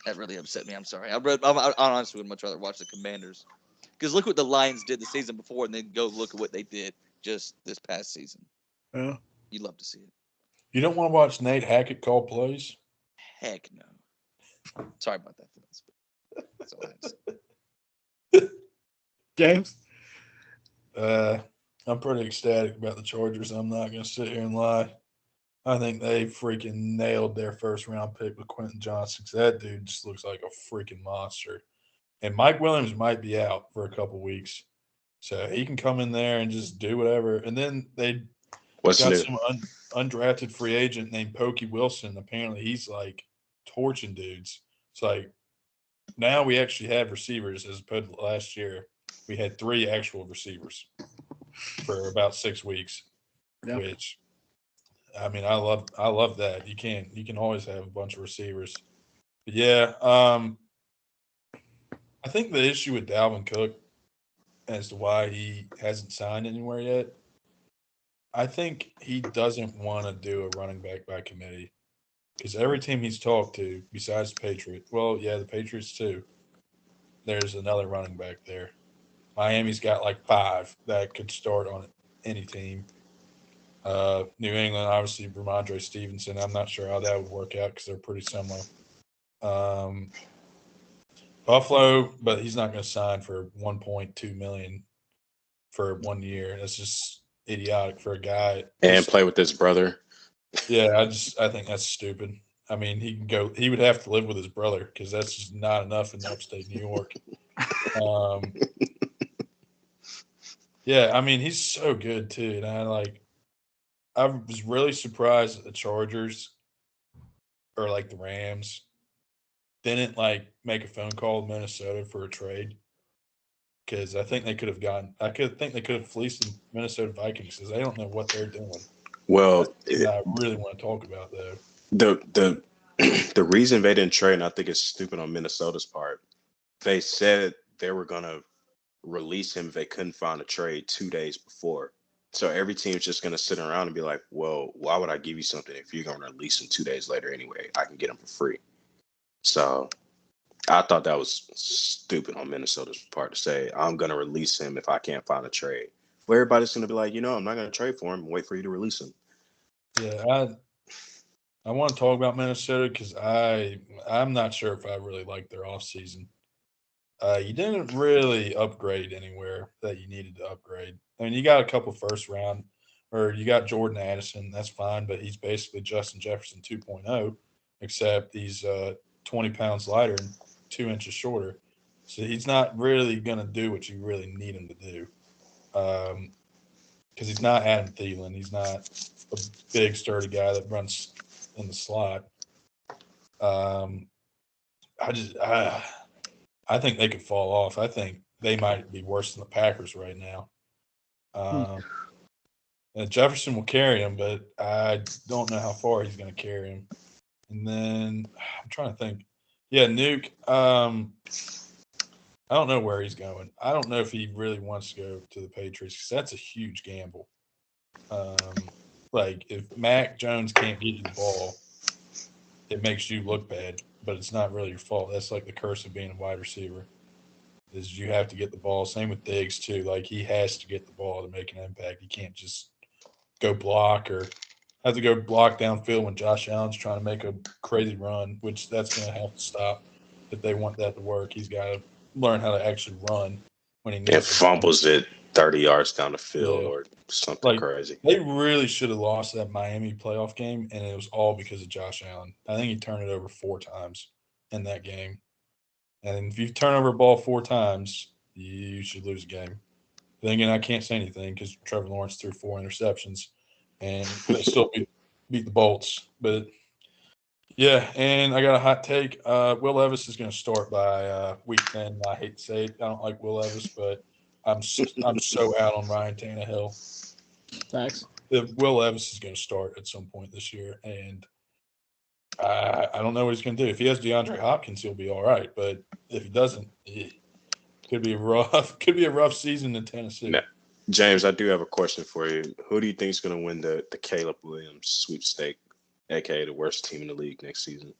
That really upset me. I'm sorry. I honestly would much rather watch the Commanders, because look what the Lions did the season before, and then go look at what they did just this past season. Yeah, you'd love to see it. You don't want to watch Nate Hackett call plays? Heck no. Sorry about that, Phil. That's all I had to say. James? I'm pretty ecstatic about the Chargers. I'm not going to sit here and lie. I think they freaking nailed their first round pick with Quentin Johnson, because that dude just looks like a freaking monster. And Mike Williams might be out for a couple weeks, so he can come in there and just do whatever. And then they got some undrafted free agent named Pokey Wilson. Apparently he's like torching dudes. It's like now we actually have receivers, as opposed to last year. We had 3 actual receivers for about 6 weeks, which – I mean, I love that. You can always have a bunch of receivers. But yeah, I think the issue with Dalvin Cook as to why he hasn't signed anywhere yet, I think he doesn't want to do a running back by committee, because every team he's talked to, besides the Patriots, the Patriots too, there's another running back there. Miami's got like 5 that could start on any team. New England, obviously, Ramondre Stevenson. I'm not sure how that would work out because they're pretty similar. Buffalo, but he's not going to sign for $1.2 million for 1 year. That's just idiotic for a guy. And play with his brother. Yeah, I think that's stupid. I mean, he would have to live with his brother, because that's just not enough in upstate New York. Yeah, I mean, he's so good too, and I was really surprised that the Chargers or like the Rams didn't make a phone call to Minnesota for a trade, because I think they could have fleeced the Minnesota Vikings, because they don't know what they're doing. Well, I really want to talk about though. The reason they didn't trade, and I think it's stupid on Minnesota's part, they said they were gonna release him if they couldn't find a trade 2 days before. So every team's just going to sit around and be like, well, why would I give you something if you're going to release him 2 days later anyway? I can get him for free. So I thought that was stupid on Minnesota's part to say, I'm going to release him if I can't find a trade. Well, everybody's going to be like, I'm not going to trade for him and wait for you to release him. Yeah, I want to talk about Minnesota because I'm not sure if I really like their offseason. You didn't really upgrade anywhere that you needed to upgrade. I mean, you got a couple first round, or you got Jordan Addison. That's fine, but he's basically Justin Jefferson 2.0, except he's 20 pounds lighter and 2 inches shorter. So he's not really going to do what you really need him to do. Because he's not Adam Thielen. He's not a big, sturdy guy that runs in the slot. I think they could fall off. I think they might be worse than the Packers right now. And Jefferson will carry him, but I don't know how far he's going to carry him. And then I'm trying to think. Yeah, Nuke. I don't know where he's going. I don't know if he really wants to go to the Patriots because that's a huge gamble. Like if Mac Jones can't get you the ball, it makes you look bad, but it's not really your fault. That's like the curse of being a wide receiver. Is you have to get the ball. Same with Diggs too. Like he has to get the ball to make an impact. He can't just go block or have to go block downfield when Josh Allen's trying to make a crazy run, which that's going to have to stop if they want that to work. He's got to learn how to actually run when he needs It fumbles it 30 yards down the field or something crazy. They really should have lost that Miami playoff game, and it was all because of Josh Allen. I think he turned it over 4 times in that game. And if you turn over a ball 4 times, you should lose a game. Then again, I can't say anything because Trevor Lawrence threw 4 interceptions, and they still beat the Bolts. But yeah, and I got a hot take. Will Levis is going to start by week 10. I hate to say it. I don't like Will Levis, but I'm so out on Ryan Tannehill. Thanks. Will Levis is going to start at some point this year, and I don't know what he's going to do. If he has DeAndre Hopkins, he'll be all right. But if he doesn't, it could be a rough season in Tennessee. Now, James, I do have a question for you. Who do you think is going to win the Caleb Williams sweepstake, aka the worst team in the league next season?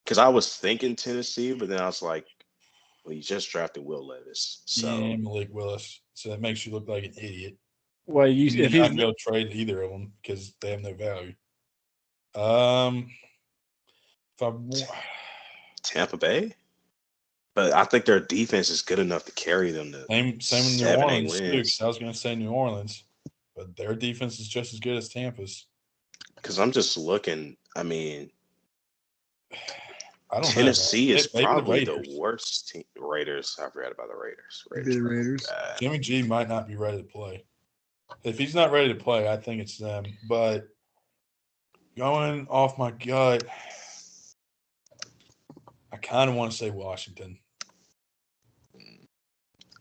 Because I was thinking Tennessee, but then I was like, well, you just drafted Will Levis, so yeah, Malik Willis. So that makes you look like an idiot. Well, if he's not going to trade either of them because they have no value. Tampa Bay, but I think their defense is good enough to carry them to same with New Orleans too. I was going to say New Orleans, but their defense is just as good as Tampa's. Because I'm just looking. I mean, I don't Tennessee know, is probably the worst team. Raiders. I've read about the Raiders. Raiders. Jimmy G might not be ready to play. If he's not ready to play, I think it's them. But going off my gut, I kind of want to say Washington.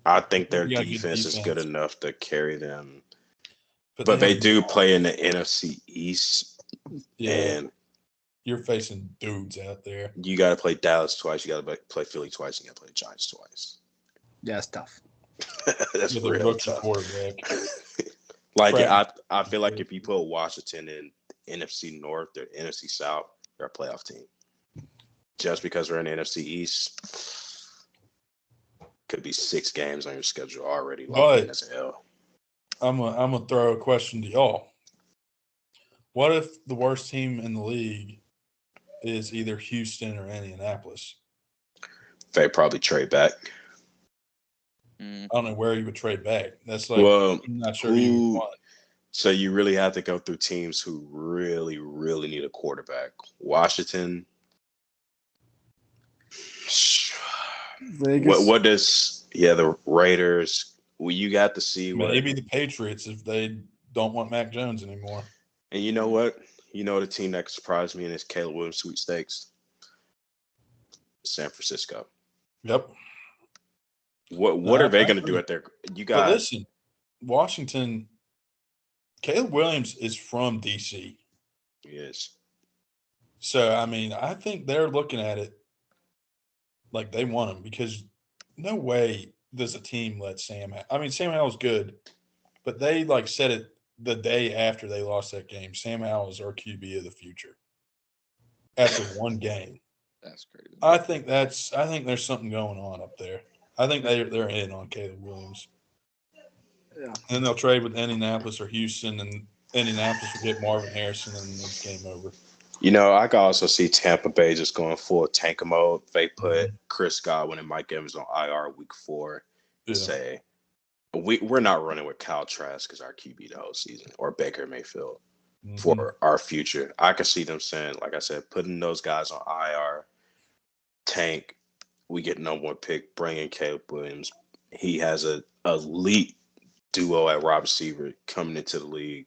I think their defense is good enough to carry them. But they do play in the NFC East. Yeah. And you're facing dudes out there. You got to play Dallas twice. You got to play Philly twice. You got to play Giants twice. Yeah, that's tough. That's real tough. Quarterback. Like, I feel like if you put Washington in NFC North or NFC South, they're a playoff team. Just because we're in the NFC East, could be 6 games on your schedule already locked in as a L. I'm gonna throw a question to y'all. What if the worst team in the league is either Houston or Indianapolis? They probably trade back. I don't know where you would trade back. That's like, I'm not sure who you would want. So you really have to go through teams who really, really need a quarterback. Washington. Vegas. What does the Raiders? Well, you got to see maybe the Patriots if they don't want Mac Jones anymore. And you know what? You know the team that surprised me in this Caleb Williams sweepstakes? San Francisco. Yep. What are they going to do at their? But listen, Washington. Caleb Williams is from DC. He is. So I mean, I think they're looking at it like they want him because no way does a team let Sam. I mean, Sam Howell's good, but they said it the day after they lost that game. Sam Howell is our QB of the future after one game. That's crazy. I think there's something going on up there. I think they're in on Caleb Williams. Yeah. And they'll trade with Indianapolis or Houston, and Indianapolis will get Marvin Harrison, and it's game over. I can also see Tampa Bay just going full tank mode. They put Chris Godwin and Mike Evans on IR week 4 and say, we're not running with Kyle Trask as our QB the whole season, or Baker Mayfield for our future. I can see them saying, like I said, putting those guys on IR, tank, we get no one pick, bring in Caleb Williams. He has a elite duo at wide receiver coming into the league,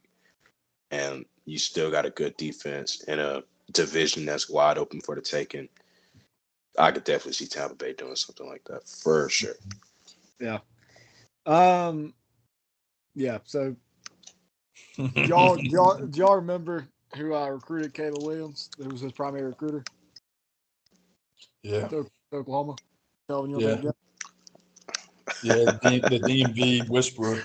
and you still got a good defense in a division that's wide open for the taking. I could definitely see Tampa Bay doing something like that for sure. Yeah. Yeah. So, y'all remember who recruited Caleb Williams? Who was his primary recruiter? Yeah. Oklahoma. Calvin, you yeah. The DMV whisperer.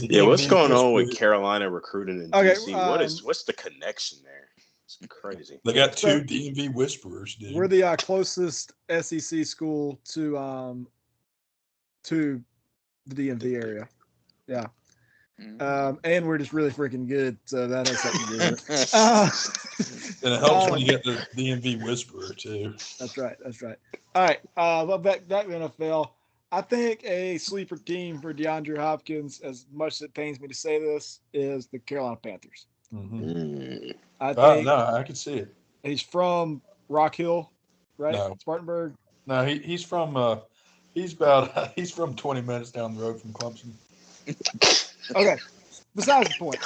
Yeah, what's going on with Carolina recruiting in DC? What's the connection there? It's crazy. They got two DMV whisperers, dude. We're the closest SEC school to the DMV area. Yeah. And we're just really freaking good, so that has something to do with it. And it helps when you get the DMV whisperer too. That's right. All right, well, back to the NFL. I think a sleeper team for DeAndre Hopkins, as much as it pains me to say this, is the Carolina Panthers. I think I can see it. He's from Rock Hill, right? No. Spartanburg. No, he's from he's from 20 minutes down the road from Clemson. Okay. Besides the point.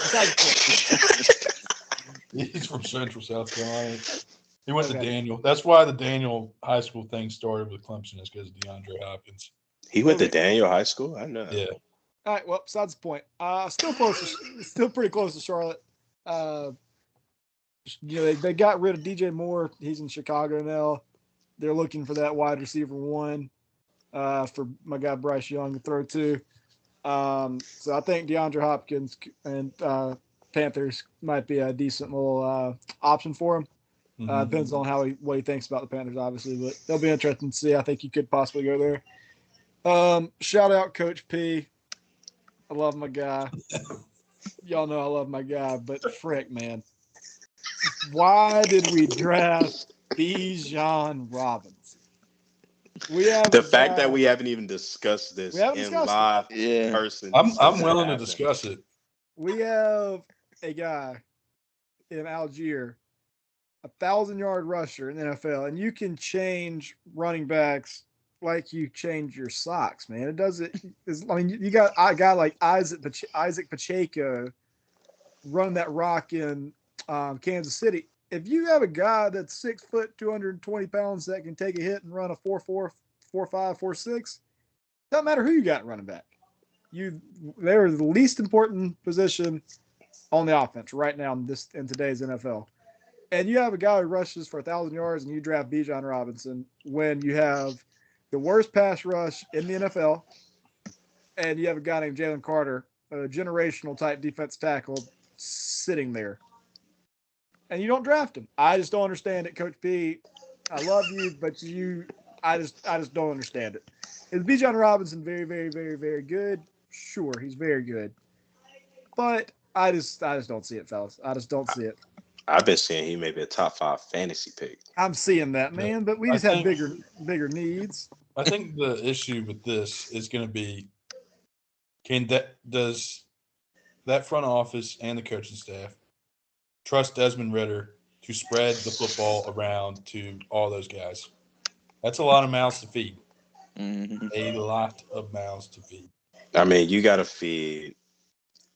He's from Central South Carolina. He went to Daniel. That's why the Daniel High School thing started with Clemson, is because of DeAndre Hopkins. He went to Daniel High School? I know. Yeah. All right. Well, besides the point. Still pretty close to Charlotte. They got rid of DJ Moore. He's in Chicago now. They're looking for that wide receiver 1 for my guy Bryce Young to throw to. So I think DeAndre Hopkins and Panthers might be a decent little option for him. Depends on what he thinks about the Panthers, obviously, but they'll be interesting to see. I think he could possibly go there. Shout out Coach P. I love my guy. Y'all know I love my guy, but frick, man. Why did we draft Bijan Robinson? The fact that we haven't even discussed this live person. I'm willing to discuss it. We have a guy in Algier, 1,000-yard rusher in the NFL, and you can change running backs like you change your socks, man. It doesn't. You got a guy like Isaac Pacheco running that rock in Kansas City. If you have a guy that's 6 foot, 220 pounds that can take a hit and run a 4.4, 4.5, 4.6, doesn't matter who you got running back. They're the least important position on the offense right now in today's NFL. And you have a guy who rushes for 1,000 yards, and you draft Bijan Robinson when you have the worst pass rush in the NFL, and you have a guy named Jalen Carter, a generational type defense tackle, sitting there. And you don't draft him. I just don't understand it, Coach P. I love you, but I just don't understand it. Is Bijan Robinson very, very, very, very good? Sure, he's very good. But I just don't see it, fellas. I just don't see it. I've been saying he may be a top 5 fantasy pick. I'm seeing that, man, but we just have bigger needs. I think the issue with this is going to be, does that front office and the coaching staff trust Desmond Ridder to spread the football around to all those guys? That's a lot of mouths to feed. A lot of mouths to feed. I mean, you got to feed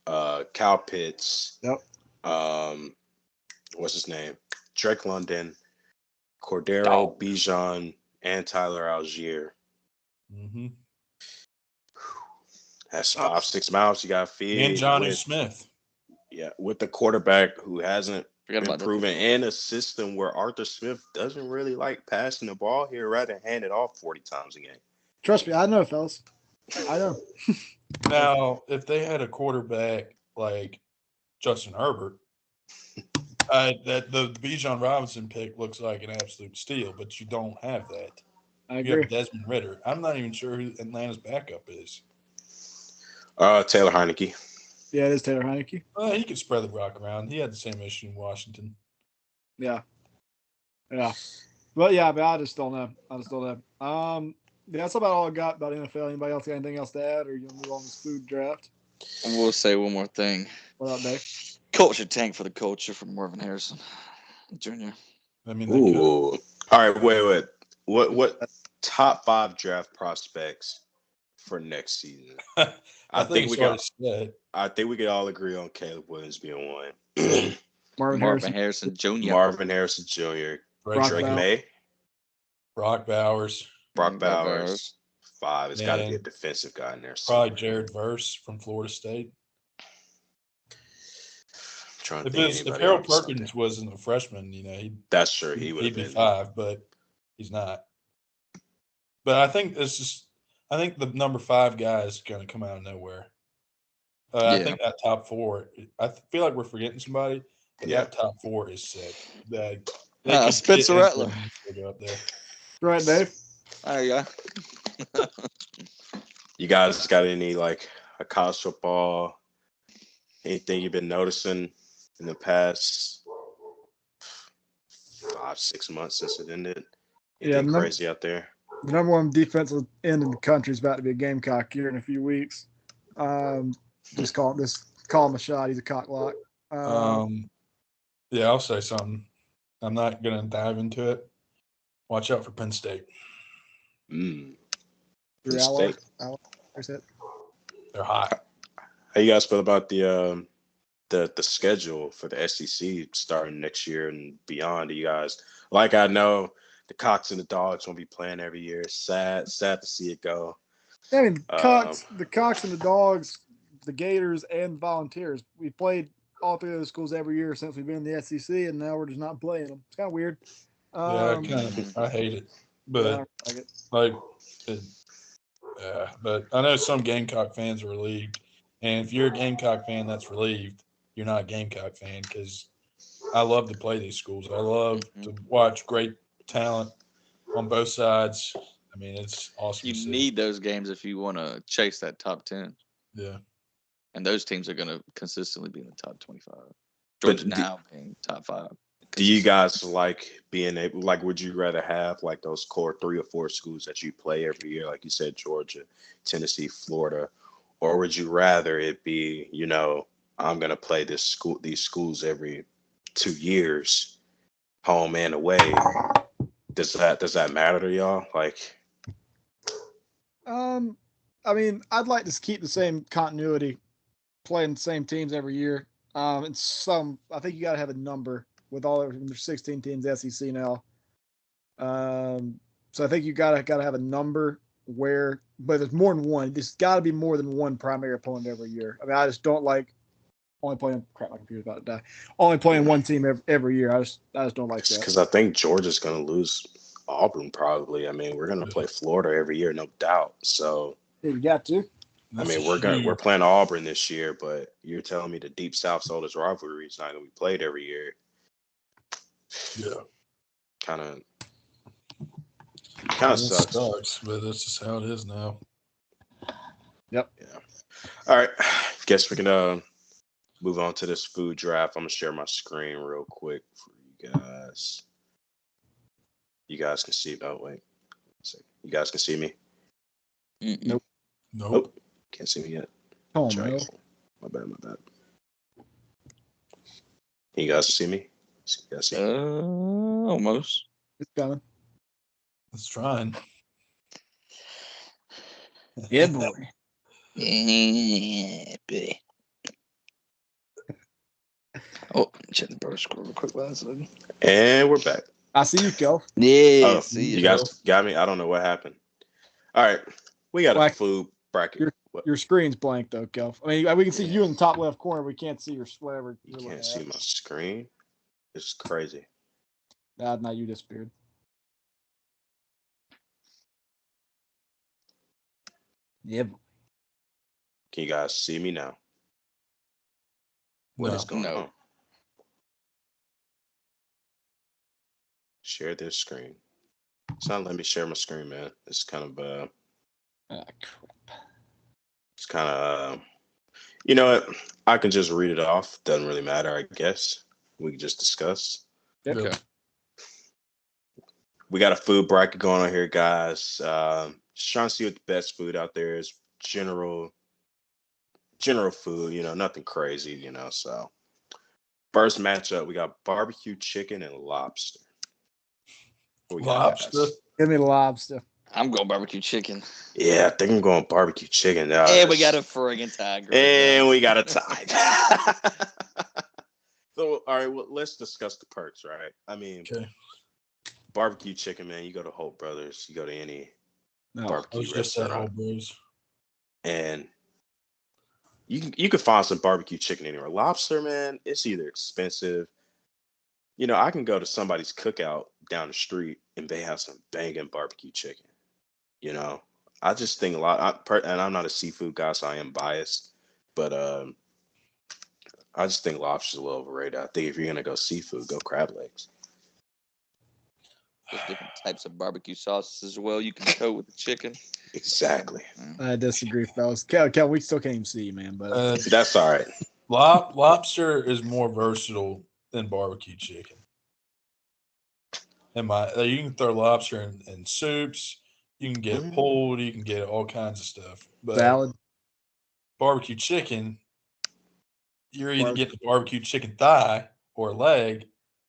Kyle Pitts. Yep. What's his name? Drake London, Cordero, Bijan, and Tyler Algier. That's 5-6 mouths you got to feed. And Johnny Smith. Yeah, with the quarterback who hasn't Forgot about that. improving in a system where Arthur Smith doesn't really like passing the ball here, rather hand it off 40 times a game. Trust me, I know, fellas. I know. Now, if they had a quarterback like Justin Herbert, that the Bijan Robinson pick looks like an absolute steal, but you don't have that. I You agree. have Desmond Ritter. I'm not even sure who Atlanta's backup is. Taylor Heineke. Yeah, it is Taylor Heineke. He could spread the rock around. He had the same issue in Washington. Yeah. But yeah, but I just don't know. That's about all I got about NFL. Anybody else got anything else to add, or you gonna move on to this food draft? I will say one more thing. What up, Dave? Culture tank for the culture from Marvin Harrison Jr. I mean, Ooh. All right, wait. What top 5 draft prospects for next season? I think we could all agree on Caleb Williams being one. Marvin Harrison Jr. Marvin Harrison Jr. Drake May. Brock Bowers. 5. It's got to be a defensive guy in there. Probably Jared Verse from Florida State. If Harold Perkins wasn't a freshman, that's true. He'd be 5, but he's not. But I think the number 5 guy is going to come out of nowhere. I think that top 4. I feel like we're forgetting somebody. But that top 4 is sick. Spencer Rattler. Up there. Right, Dave. There you go. You guys got any like a college football? Anything you've been noticing in the past 5-6 months since it ended? Anything crazy out there? The number 1 defensive end in the country is about to be a Gamecock here in a few weeks. Just call him a shot. He's a cocklock. Yeah, I'll say something. I'm not going to dive into it. Watch out for Penn State. Penn State. They're hot. How you guys feel about the schedule for the SEC starting next year and beyond? Do you guys like? I know the Cocks and the Dogs won't be playing every year. Sad to see it go. I mean, the Cocks and the Dogs, the Gators and Volunteers. We played all 3 of those schools every year since we've been in the SEC, and now we're just not playing them. It's kind of weird. I hate it, but but I know some Gamecock fans are relieved, and if you're a Gamecock fan that's relieved, you're not a Gamecock fan, because I love to play these schools. I love to watch great talent on both sides. I mean, it's awesome. You need those games if you want to chase that top 10. Yeah. And those teams are going to consistently be in the top 25. Georgia now being top 5. Do you guys like being able, like, would you rather have like those core 3 or 4 schools that you play every year, like you said, Georgia, Tennessee, Florida, or would you rather it be, I'm going to play these schools every 2 years, home and away? Does that matter to y'all? Like, I mean, I'd like to keep the same continuity, playing the same teams every year. I think you got to have a number with all of them. There's 16 teams SEC now. So I think you gotta have a number but there's more than one. There's got to be more than one primary opponent every year. I mean, I just don't like only playing. Crap, my computer's about to die. Only playing one team every year. I just don't like that. Because I think Georgia's going to lose Auburn probably. I mean, we're going to play Florida every year, no doubt. So you got to. I mean, we're playing Auburn this year, but you're telling me the Deep South's oldest rivalry is not going to be played every year. Yeah. Kind of sucks. But that's just how it is now. Yep. Yeah. All right. Guess we can move on to this food draft. I'm gonna share my screen real quick for you guys. You guys can see. Oh wait. You guys can see me? Nope. Can't see me yet. Oh no. My bad. Can you guys see me? You guys see me? Almost. It's coming. It's trying. Yeah, boy. Yeah, boy. Oh, check the bird score real quick last second. And we're back. I see you, Kel. Yeah, you guys got me? I don't know what happened. All right. We got a food bracket. Your screen's blank, though, Kel. I mean, we can see you in the top left corner. We can't see your whatever. You can't see my screen? It's crazy. Now you disappeared. Yep. Can you guys see me now? What is going No. on? Share this screen. It's not letting me share my screen, man. It's kind of Crap. it's kind of you know what? I can just read it off. Doesn't really matter, I guess. We can just discuss. Yep. Okay. We got a food bracket going on here, guys. Just trying to see what the best food out there is. General food, nothing crazy, So first matchup, we got barbecue chicken and lobster. What we got, Lobster? guys? Give me the lobster. I'm going barbecue chicken. Yeah, I think I'm going barbecue chicken. And we got a friggin' tiger. And we got a tie. So, all right, well, let's discuss the perks, right? I mean, Okay. barbecue chicken, man. You go to Holt Brothers, you go to any No. I barbecue was just at restaurant, Whole Bros. and you can find some barbecue chicken anywhere. Lobster, man, it's either expensive. I can go to somebody's cookout down the street, and they have some banging barbecue chicken. I just think and I'm not a seafood guy, so I am biased, but I just think lobster's a little overrated. I think if you're gonna go seafood, go crab legs. There's different types of barbecue sauces as well. You can coat with the chicken. Exactly. I disagree, fellas. Cal, we still can't even see you, man. But That's all right. Lobster is more versatile than barbecue chicken. You can throw lobster in soups. You can get it pulled. You can get all kinds of stuff. But salad. barbecue chicken, you're either getting a barbecue chicken thigh or a leg,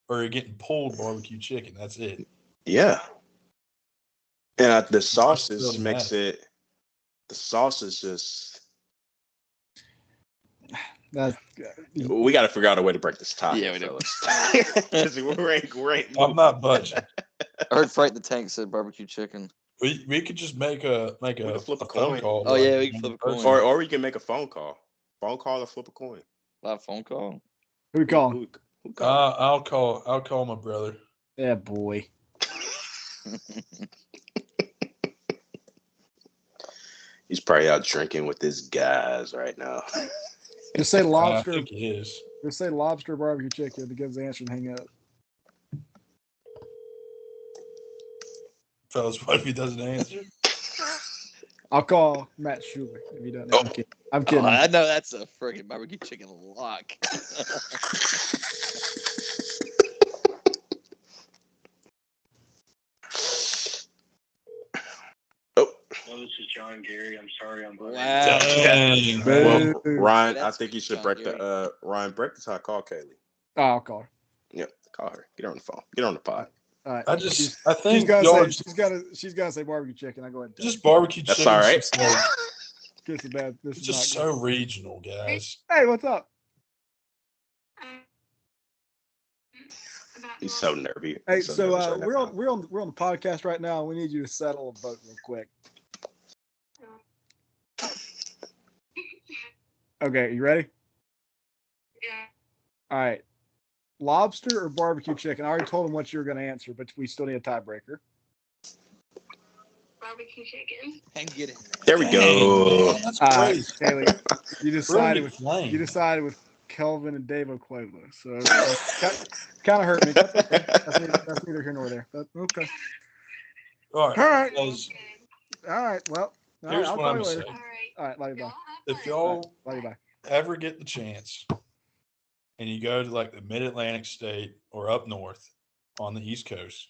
or you're getting pulled barbecue chicken. That's it. Yeah. And the sauce really makes matter. it. The sauce is just. We got to figure out a way to break this tie. Yeah, we do. Fellas. we're I'm not budging. I heard Fright the Tank said barbecue chicken. We could just make a flip a phone coin. call. Oh, yeah, we can flip a coin. Or we can make a phone call. Phone call or flip a coin. Live phone call. Who calling? Who call? I'll call my brother. Yeah, boy. He's probably out drinking with his guys right now. Just say I lobster. think he is. Just say lobster barbecue chicken to give the answer and hang up. Fellas, what if he doesn't answer? I'll call Matt Schuler if he doesn't. I'm kidding. I know that's a friggin' barbecue chicken lock. This is John Gary. I'm sorry I'm behind. Wow. Dang, Well, Boo. Ryan, That's I think you should John break Gary. Ryan, break the tie. Call Kaylee. Oh, I'll call her. Yep, call her. Get her on the phone. Get her on the pod. All right. I think she's gotta y'all say she's gotta say barbecue chicken. I go ahead and tell just her. barbecue That's chicken. all right. This is bad. This It's is just not so regional, guys. good. Hey, what's up? He's so nervy. Hey, He's so so nervous right we're now. on the podcast right now. We need you to settle a vote real quick. Okay, you ready? Yeah. All right. Lobster or barbecue chicken? I already told him what you were going to answer, but we still need a tiebreaker. Barbecue chicken. And get it. There we go. Man, that's All right, crazy. Haley, you decided Brilliant flame. you decided with Kelvin and Dave Oqueva, so kind of hurt me. That's okay. That's neither here nor there. But okay. All right. All right. Guys, All right. Well, all here's right, I'll what call I'm you later. saying. All right. All right. Love you. Bye. If y'all Love you. Bye. ever get the chance and you go to like the mid-Atlantic state or up north on the East Coast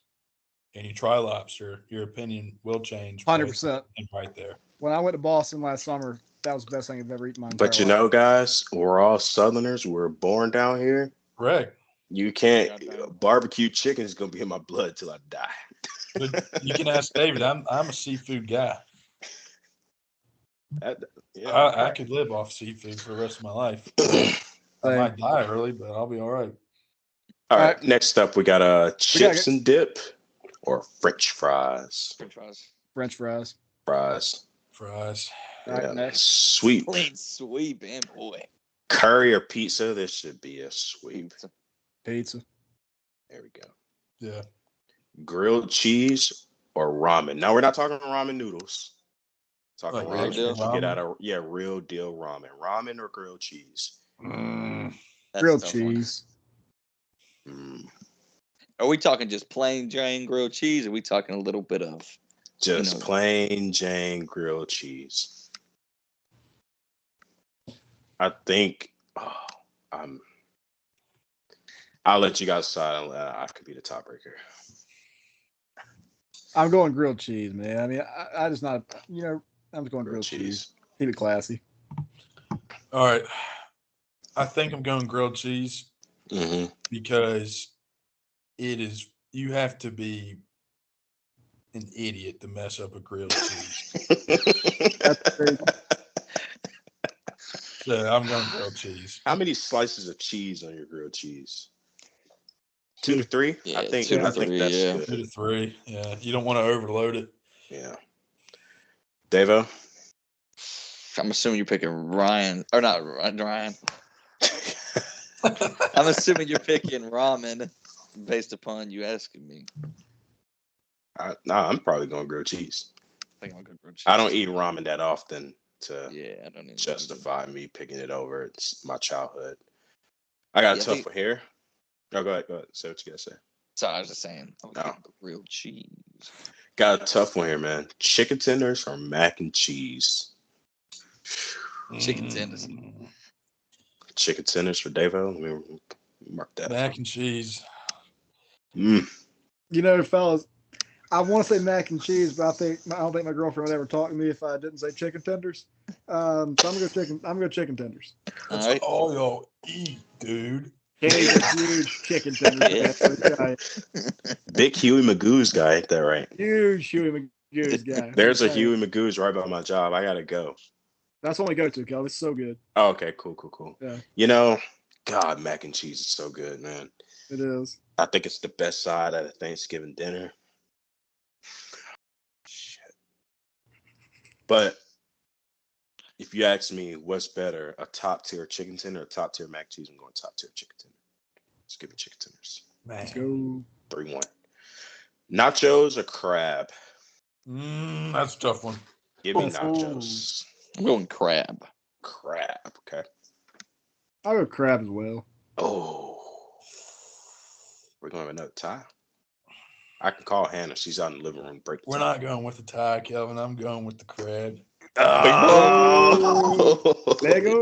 and you try lobster, your opinion will change. 100%. Right there. When I went to Boston last summer, that was the best thing I've ever eaten in my entire But you life. know, guys, we're all Southerners. We're born down here. Correct. You can't. Barbecue chicken is gonna be in my blood till I die. But you can ask David. I'm a seafood guy. I could live off seafood for the rest of my life. I might die early, but I'll be all right. All right. Next up, we got chips and dip or French fries. French fries. Fries. All right, next. Sweep. Clean sweep, and boy. Curry or pizza. This should be a sweep. Pizza. There we go. Yeah. Grilled cheese or ramen. Now we're not talking ramen noodles. Talking Like real ramen deal that you get out ramen? of real deal ramen. Ramen or grilled cheese. That's Grilled a tough one. cheese. Are we talking just plain Jane grilled cheese? Or are we talking a little bit of Just plain Jane grilled cheese. I think I'll let you guys decide. I could be the tiebreaker. I'm going grilled cheese, man. I mean, I just not, I'm just going grilled cheese. cheese. Keep it classy. All right. I think I'm going grilled cheese because you have to be an idiot to mess up a grilled cheese. That's crazy. So I'm going grilled cheese. How many slices of cheese on your grilled cheese? 2 to 3? Yeah, I think 2 to I think 3, that's yeah. good. 2 to 3. Yeah. You don't want to overload it. Yeah. Devo? I'm assuming you're picking Ryan. Or not Ryan. I'm assuming you're picking ramen based upon you asking me. I'm probably going grilled cheese. I think I'll go grilled cheese. I don't eat ramen that often to I don't even justify me picking it over. It's my childhood. I got a tough one here. No, go ahead. Say what you gotta say. Sorry, I was just saying. I'm picking grilled cheese. Got a tough one here, man. Chicken tenders or mac and cheese? Chicken tenders. Chicken tenders for Devo. Let me mark that. Mac and cheese. Fellas, I want to say mac and cheese, but I don't think my girlfriend would ever talk to me if I didn't say chicken tenders. So I'm gonna go chicken tenders. That's all y'all eat, dude. Kenny's a huge chicken tenders guy. Big Huey Magoo's guy, ain't that right? Huge Huey Magoo's guy. There's a Huey Magoo's right by my job. I gotta go. That's what we go to, Kel. It's so good. Oh, okay, cool. Yeah. God, mac and cheese is so good, man. It is. I think it's the best side at a Thanksgiving dinner. Shit. But if you ask me what's better, a top tier chicken tender or top tier mac and cheese, I'm going top tier chicken tender. Let's give me chicken tenders. Let's go. 3-1. Nachos or crab? That's a tough one. Give me nachos. I'm going crab. Crab, okay. I'll go crab as well. Oh. We're going to have another tie. I can call Hannah. She's out in the living room. We're not going with the tie, Kelvin. I'm going with the crab. Oh. Lego.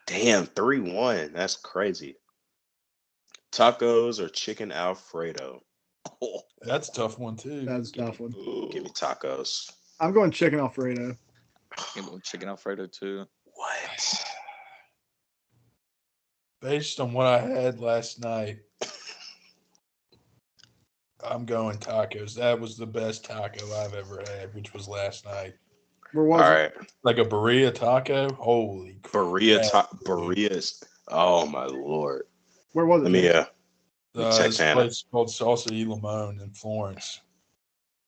Damn, 3-1. That's crazy. Tacos or chicken Alfredo? Oh, that's a tough one, too. That's a tough one. Give me tacos. I'm going chicken Alfredo. I'm going chicken Alfredo, too. What? Based on what I had last night, I'm going tacos. That was the best taco I've ever had, which was last night. Where was it? Like a burrito taco? Holy Burritos. Oh, my Lord. Where was it? Let me this place called Salsa y Limon in Florence.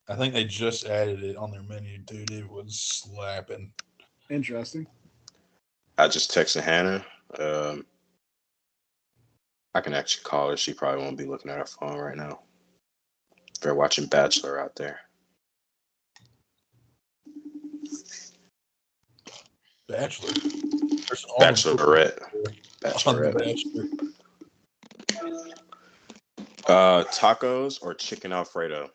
I think they just added it on their menu, dude. It was slapping. Interesting. I just texted Hannah. I can actually call her. She probably won't be looking at her phone right now. They're watching Bachelor out there. Bachelor. Bachelorette. Tacos or chicken Alfredo?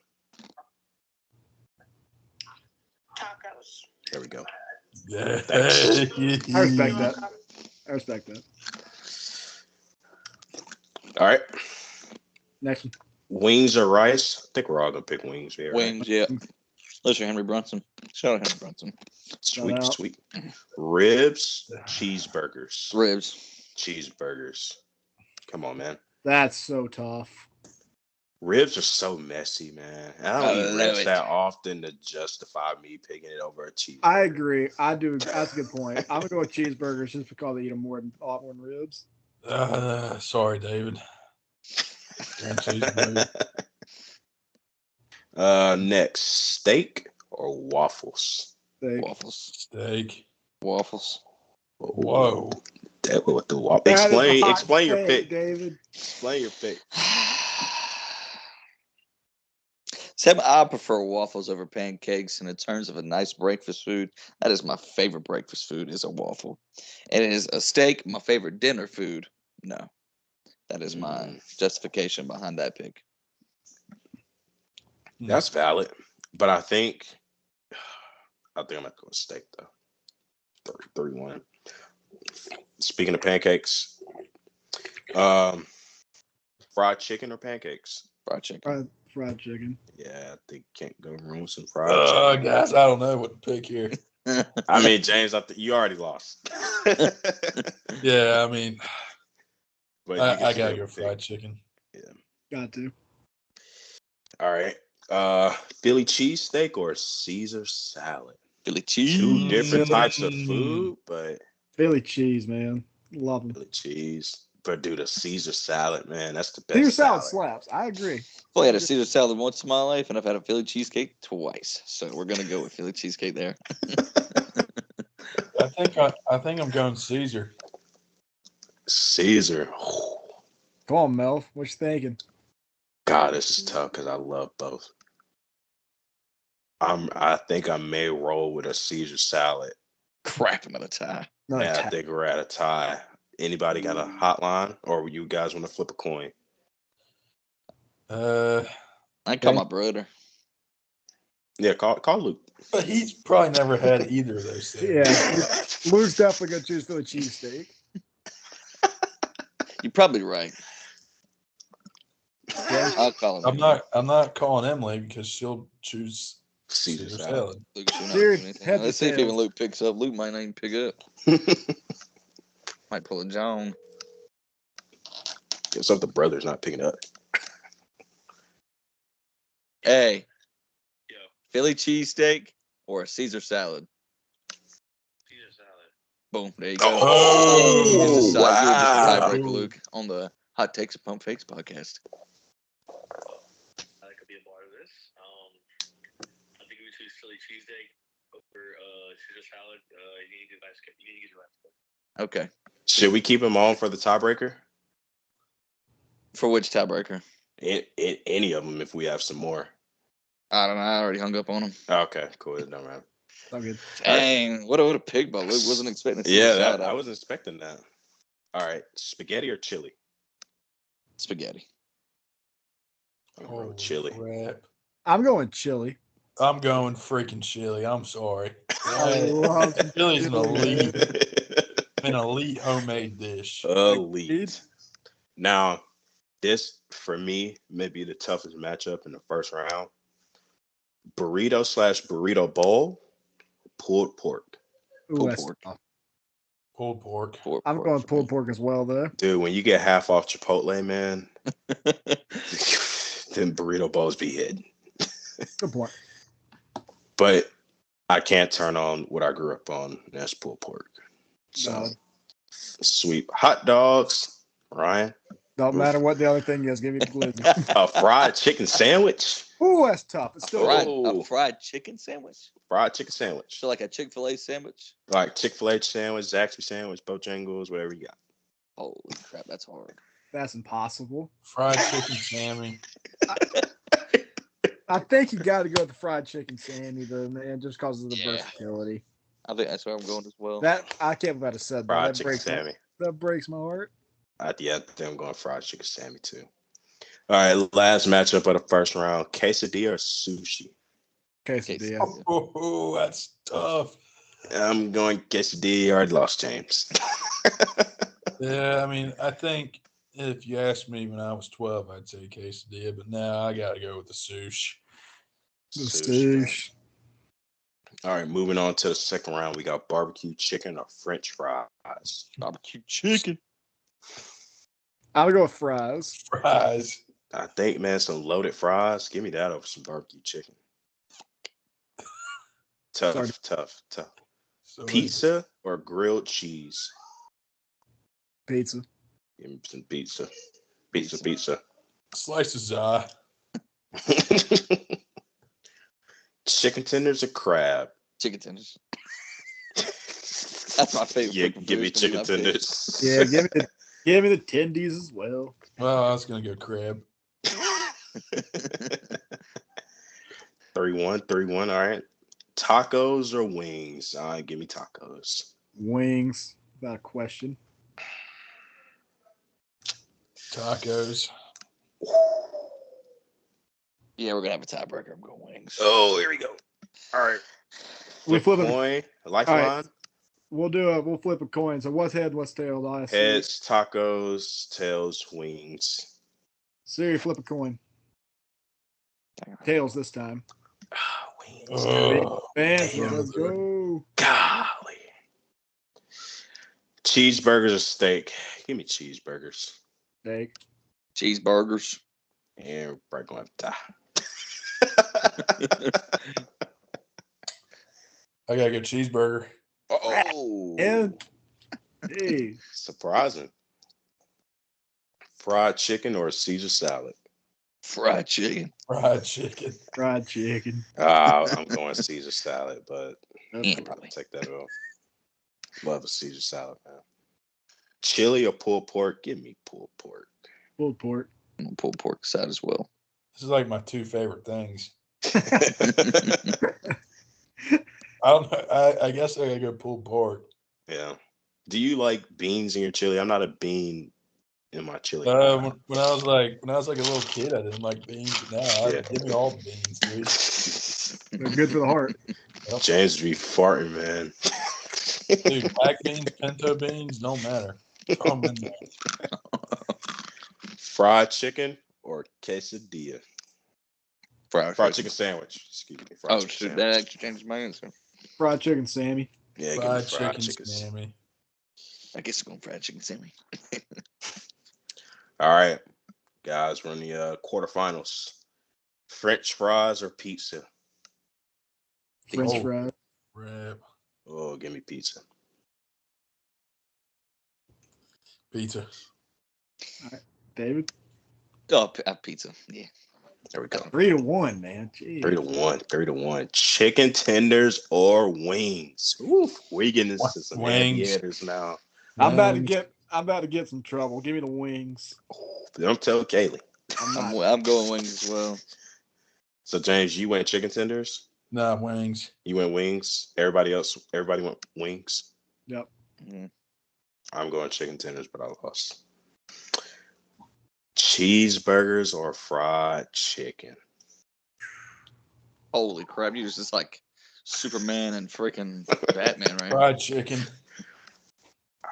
Tacos. There we go. Yeah. I respect that. All right. Next one. Wings or rice? I think we're all gonna pick wings here. Wings, yeah. Unless you're Henry Brunson. Shout out Henry Brunson. Sweet. Ribs, cheeseburgers. Ribs. Cheeseburgers. Come on, man. That's so tough. Ribs are so messy, man. I don't eat ribs that often to justify me picking it over a cheeseburger. I agree. I do. That's a good point. I'm gonna go with cheeseburgers just because they eat them a lot more than ribs. Sorry, David. Next, steak or waffles? Steak. Waffles. Steak. Waffles. Whoa. What the That is a hot explain your take, pick. David. Explain your pick. Sam, I prefer waffles over pancakes. And in terms of a nice breakfast food, that is my favorite breakfast food is a waffle. And it is a steak, my favorite dinner food. No, that is my justification behind that pick. That's valid, but I think I'm gonna go with steak though. 3-1. Speaking of pancakes, fried chicken or pancakes? Fried chicken. Fried chicken. Yeah, I think can't go wrong with some fried chicken. Guys, I don't know what to pick here. I mean, James, you already lost. Yeah, I mean, But I gotta go fried chicken. Yeah. Got to. All right. Philly cheesesteak or Caesar salad? Philly cheese. Two different types of food, but Philly cheese, man. Love them. Philly cheese. But dude, a Caesar salad, man, that's the best. Caesar salad slaps. I agree. Well, I had a Caesar salad once in my life, and I've had a Philly cheesecake twice. So we're gonna go with Philly cheesecake there. I think I'm going Caesar. Caesar. Come on, Mel. What you thinking? God, this is tough because I love both. I think I may roll with a Caesar salad. Crap, another tie. I think we're at a tie. Anybody got a hotline, or you guys want to flip a coin? I call my brother. Yeah, call Luke. But he's probably never had either of those things. Yeah, Luke's definitely gonna choose Philly cheesesteak. You're probably right. Yeah. I'll call him. I'm not calling Emily because she'll choose Caesar Caesar salad. salad. Luke should not do Serious anything. head to Let's see if tail. even Luke picks up. Luke might not even pick up. Might pull a John. Guess if the brother's not picking up. Hey, Yo, Philly cheesesteak or a Caesar salad? Caesar salad. Boom, there you go. Oh, You just you were just wow. tiebreaker, Luke, on the Hot Takes and Pump Fakes podcast. I could be a part of this. I think we choose Philly cheesesteak over Caesar salad. You need to get your last pick. Okay. Should we keep him on for the tiebreaker? For which tiebreaker? Any of them, if we have some more. I don't know. I already hung up on him. Okay, cool. It don't matter. So good. Dang, what a pick by Luke. Wasn't expecting to see Yeah, salad. I wasn't expecting that. All right, spaghetti or chili? Spaghetti. I'm gonna roll Holy chili. crap. I'm going chili. I'm going freaking chili. I'm sorry. I love Chili's an chili, an elite homemade dish. Elite. Now, this for me may be the toughest matchup in the first round. Burrito/burrito bowl, pulled pork. Ooh, Pulled that's pork. tough. Pulled pork. I'm going pulled pork as well, though. Dude, when you get half off Chipotle, man, then burrito bowls be hidden. Good point. But I can't turn on what I grew up on. That's pulled pork. So sweet hot dogs, Ryan. Don't matter what the other thing is. Give me the glizzy. A fried chicken sandwich. Ooh, that's tough. It's still A fried chicken sandwich? Fried chicken sandwich. So like a Chick-fil-A sandwich? Like Chick-fil-A sandwich, Zaxby sandwich, Bojangles, whatever you got. Holy crap, that's hard. That's impossible. Fried chicken Sammy. I think you got to go with the fried chicken Sammy, though, man, just because of the Yeah. versatility. I think that's where I'm going as well. That I can't believe I said that. Fried That chicken breaks Sammy. that breaks my heart. I think I'm going fried chicken Sammy too. All right, last matchup of the first round: quesadilla or sushi. Quesadilla. Oh, that's tough. I'm going quesadilla. I already lost James. Yeah, I mean, I think if you asked me when I was 12, I'd say quesadilla, but now I got to go with the sushi. The Sushi. sushi. All right, moving on to the second round. We got barbecue chicken or French fries. Barbecue chicken. I'll go with fries. Fries. I think, man, some loaded fries. Give me that over some barbecue chicken. Tough. So Pizza or grilled cheese? Pizza. Give me some pizza. Pizza. Slices eye. Chicken tenders or crab? Chicken tenders. That's my favorite. Yeah, pick for give me Bruce, gonna be chicken my pick. tenders. Yeah, give me the tendies as well. Well, I was gonna go crab. 3-1, 3-1. All right. Tacos or wings? All right, give me tacos. Wings, without a question. Tacos. Yeah, we're gonna have a tiebreaker. I'm going wings. Oh, here we go. All right. We Flip flip a it. coin. Lifeline. We'll flip a coin. So what's head, what's tails? I see. Heads, tacos. Tails, wings. Siri, flip a coin. Tails this time. Wings. Fans, damn. let's go. Golly. Cheeseburgers or steak? Give me cheeseburgers. Steak. Cheeseburgers. And we're going to die. I gotta go cheeseburger. Oh. And hey, Surprising. Fried chicken or Caesar salad? Fried chicken. Fried chicken. fried chicken. I'm going Caesar salad, but Yeah, I'll probably. take that off. Love a Caesar salad, man. Chili or pulled pork? Give me pulled pork. Pulled pork. I'm gonna pull pork side as well. This is like my two favorite things. I don't know. I guess I gotta go pulled pork. Yeah. Do you like beans in your chili? I'm not a bean in my chili. When I was like a little kid, I didn't like beans, but now Yeah. give me all the beans, dude. They're good for the heart. James be farting, man. Dude, black beans, pinto beans, don't matter. Throw 'em in there. Fried chicken or quesadilla? Fried chicken sandwich. Excuse me. Fried Oh, chicken should sandwich. that actually change my answer? Fried chicken, Sammy. Yeah, give me Fried fried chicken, chicken. Sammy. I guess I'm going fried chicken, Sammy. All right, guys, we're in the quarterfinals. French fries or pizza? French Oh. fries. Rip. Oh, give me pizza. Pizza. David. Oh, pizza. Yeah. There we go. 3-1, man. Jeez. 3-1. 3-1. Chicken tenders or wings? Oof, we getting into some heavy Wings. hitters now. I'm about to Wings. get some trouble. Give me the wings. Ooh, don't tell Kaylee. I'm going wings as well. So James, you went chicken tenders. Nah, wings. You went wings. Everybody went wings. Yep. Mm-hmm. I'm going chicken tenders, but I lost. Cheeseburgers or fried chicken? Holy crap! You was just like Superman and freaking Batman, right? Fried chicken.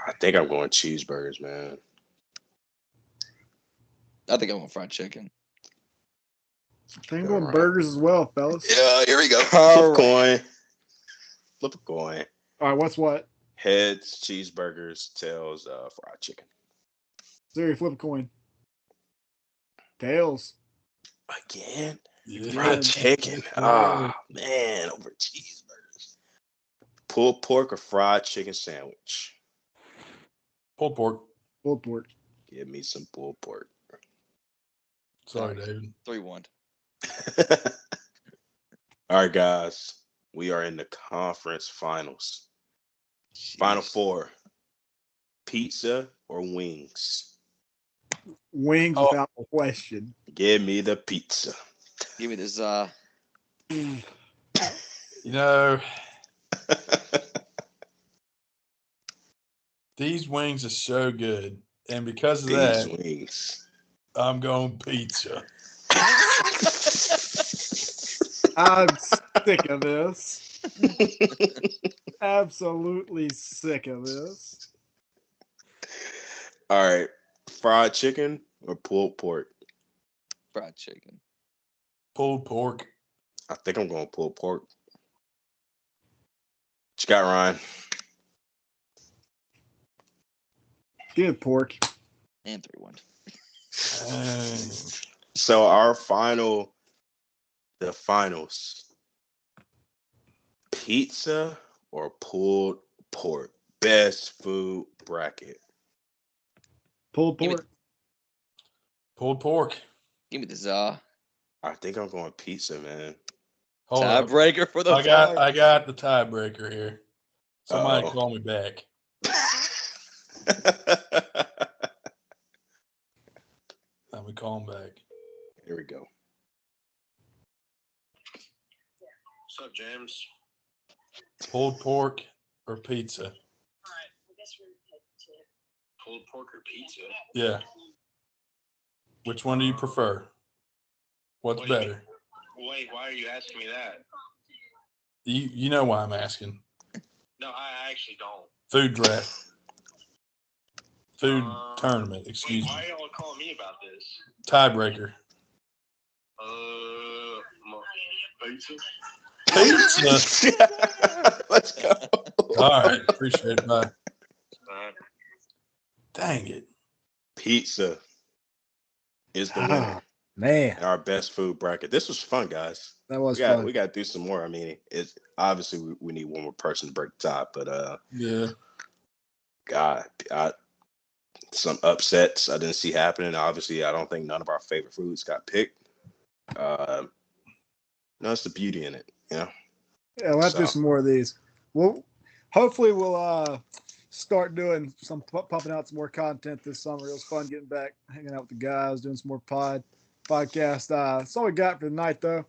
I think I'm going cheeseburgers, man. I think I want fried chicken. I think I'm going burgers as well, fellas. Yeah, here we go. All Flip a coin. Flip a coin. All right, what's what? Heads, cheeseburgers, tails, fried chicken. Siri, flip a coin. Tails. Again? Yeah. Fried chicken. Oh, man, over cheeseburgers. Pulled pork or fried chicken sandwich? Pulled pork. Pulled pork. Give me some pulled pork. Sorry, David. 3-1. All right, guys. We are in the conference finals. Final four. Pizza or wings? Wings without question. Give me the pizza. Give me this. You know, these wings are so good, and because of These that, wings. I'm going pizza. I'm sick of this. Absolutely sick of this. All right. Fried chicken or pulled pork? Fried chicken. Pulled pork. I think I'm going pulled pork. What you got, Ryan? Good pork. And 3-1. So our the finals. Pizza or pulled pork? Best food bracket. Pulled Give me- pork. Pulled pork. Give me this. I think I'm going pizza, man. Hold up. Tiebreaker for the I got the tiebreaker here. Somebody Uh-oh. call me back. Let me call him back. Here we go. What's up, James? Pulled pork or pizza? Pulled pork or pizza? Yeah. Which one do you prefer? What's What do you better? Wait, why are you asking me that? You know why I'm asking. No, I actually don't. Food draft. Food tournament, excuse Why are me. y'all calling me about this? Tiebreaker. Pizza? Pizza. Let's go. All right. Appreciate it. Bye. Dang it. Pizza is the winner. Man, Our best food bracket. This was fun, guys. that was We got fun. to do some more. I mean, it's obviously we need one more person to break the top, but Yeah. God, some upsets I didn't see happening. Obviously, I don't think none of our favorite foods got picked. No, it's the beauty in it, you know. Yeah, we'll have to do some more of these. Well, hopefully we'll start doing pumping out some more content this summer. It was fun getting back, hanging out with the guys, doing some more podcast. That's all we got for the night, though.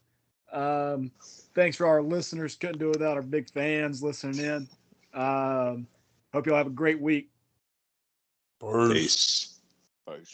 Thanks for our listeners. Couldn't do it without our big fans listening in. Hope y'all have a great week. Peace. Peace.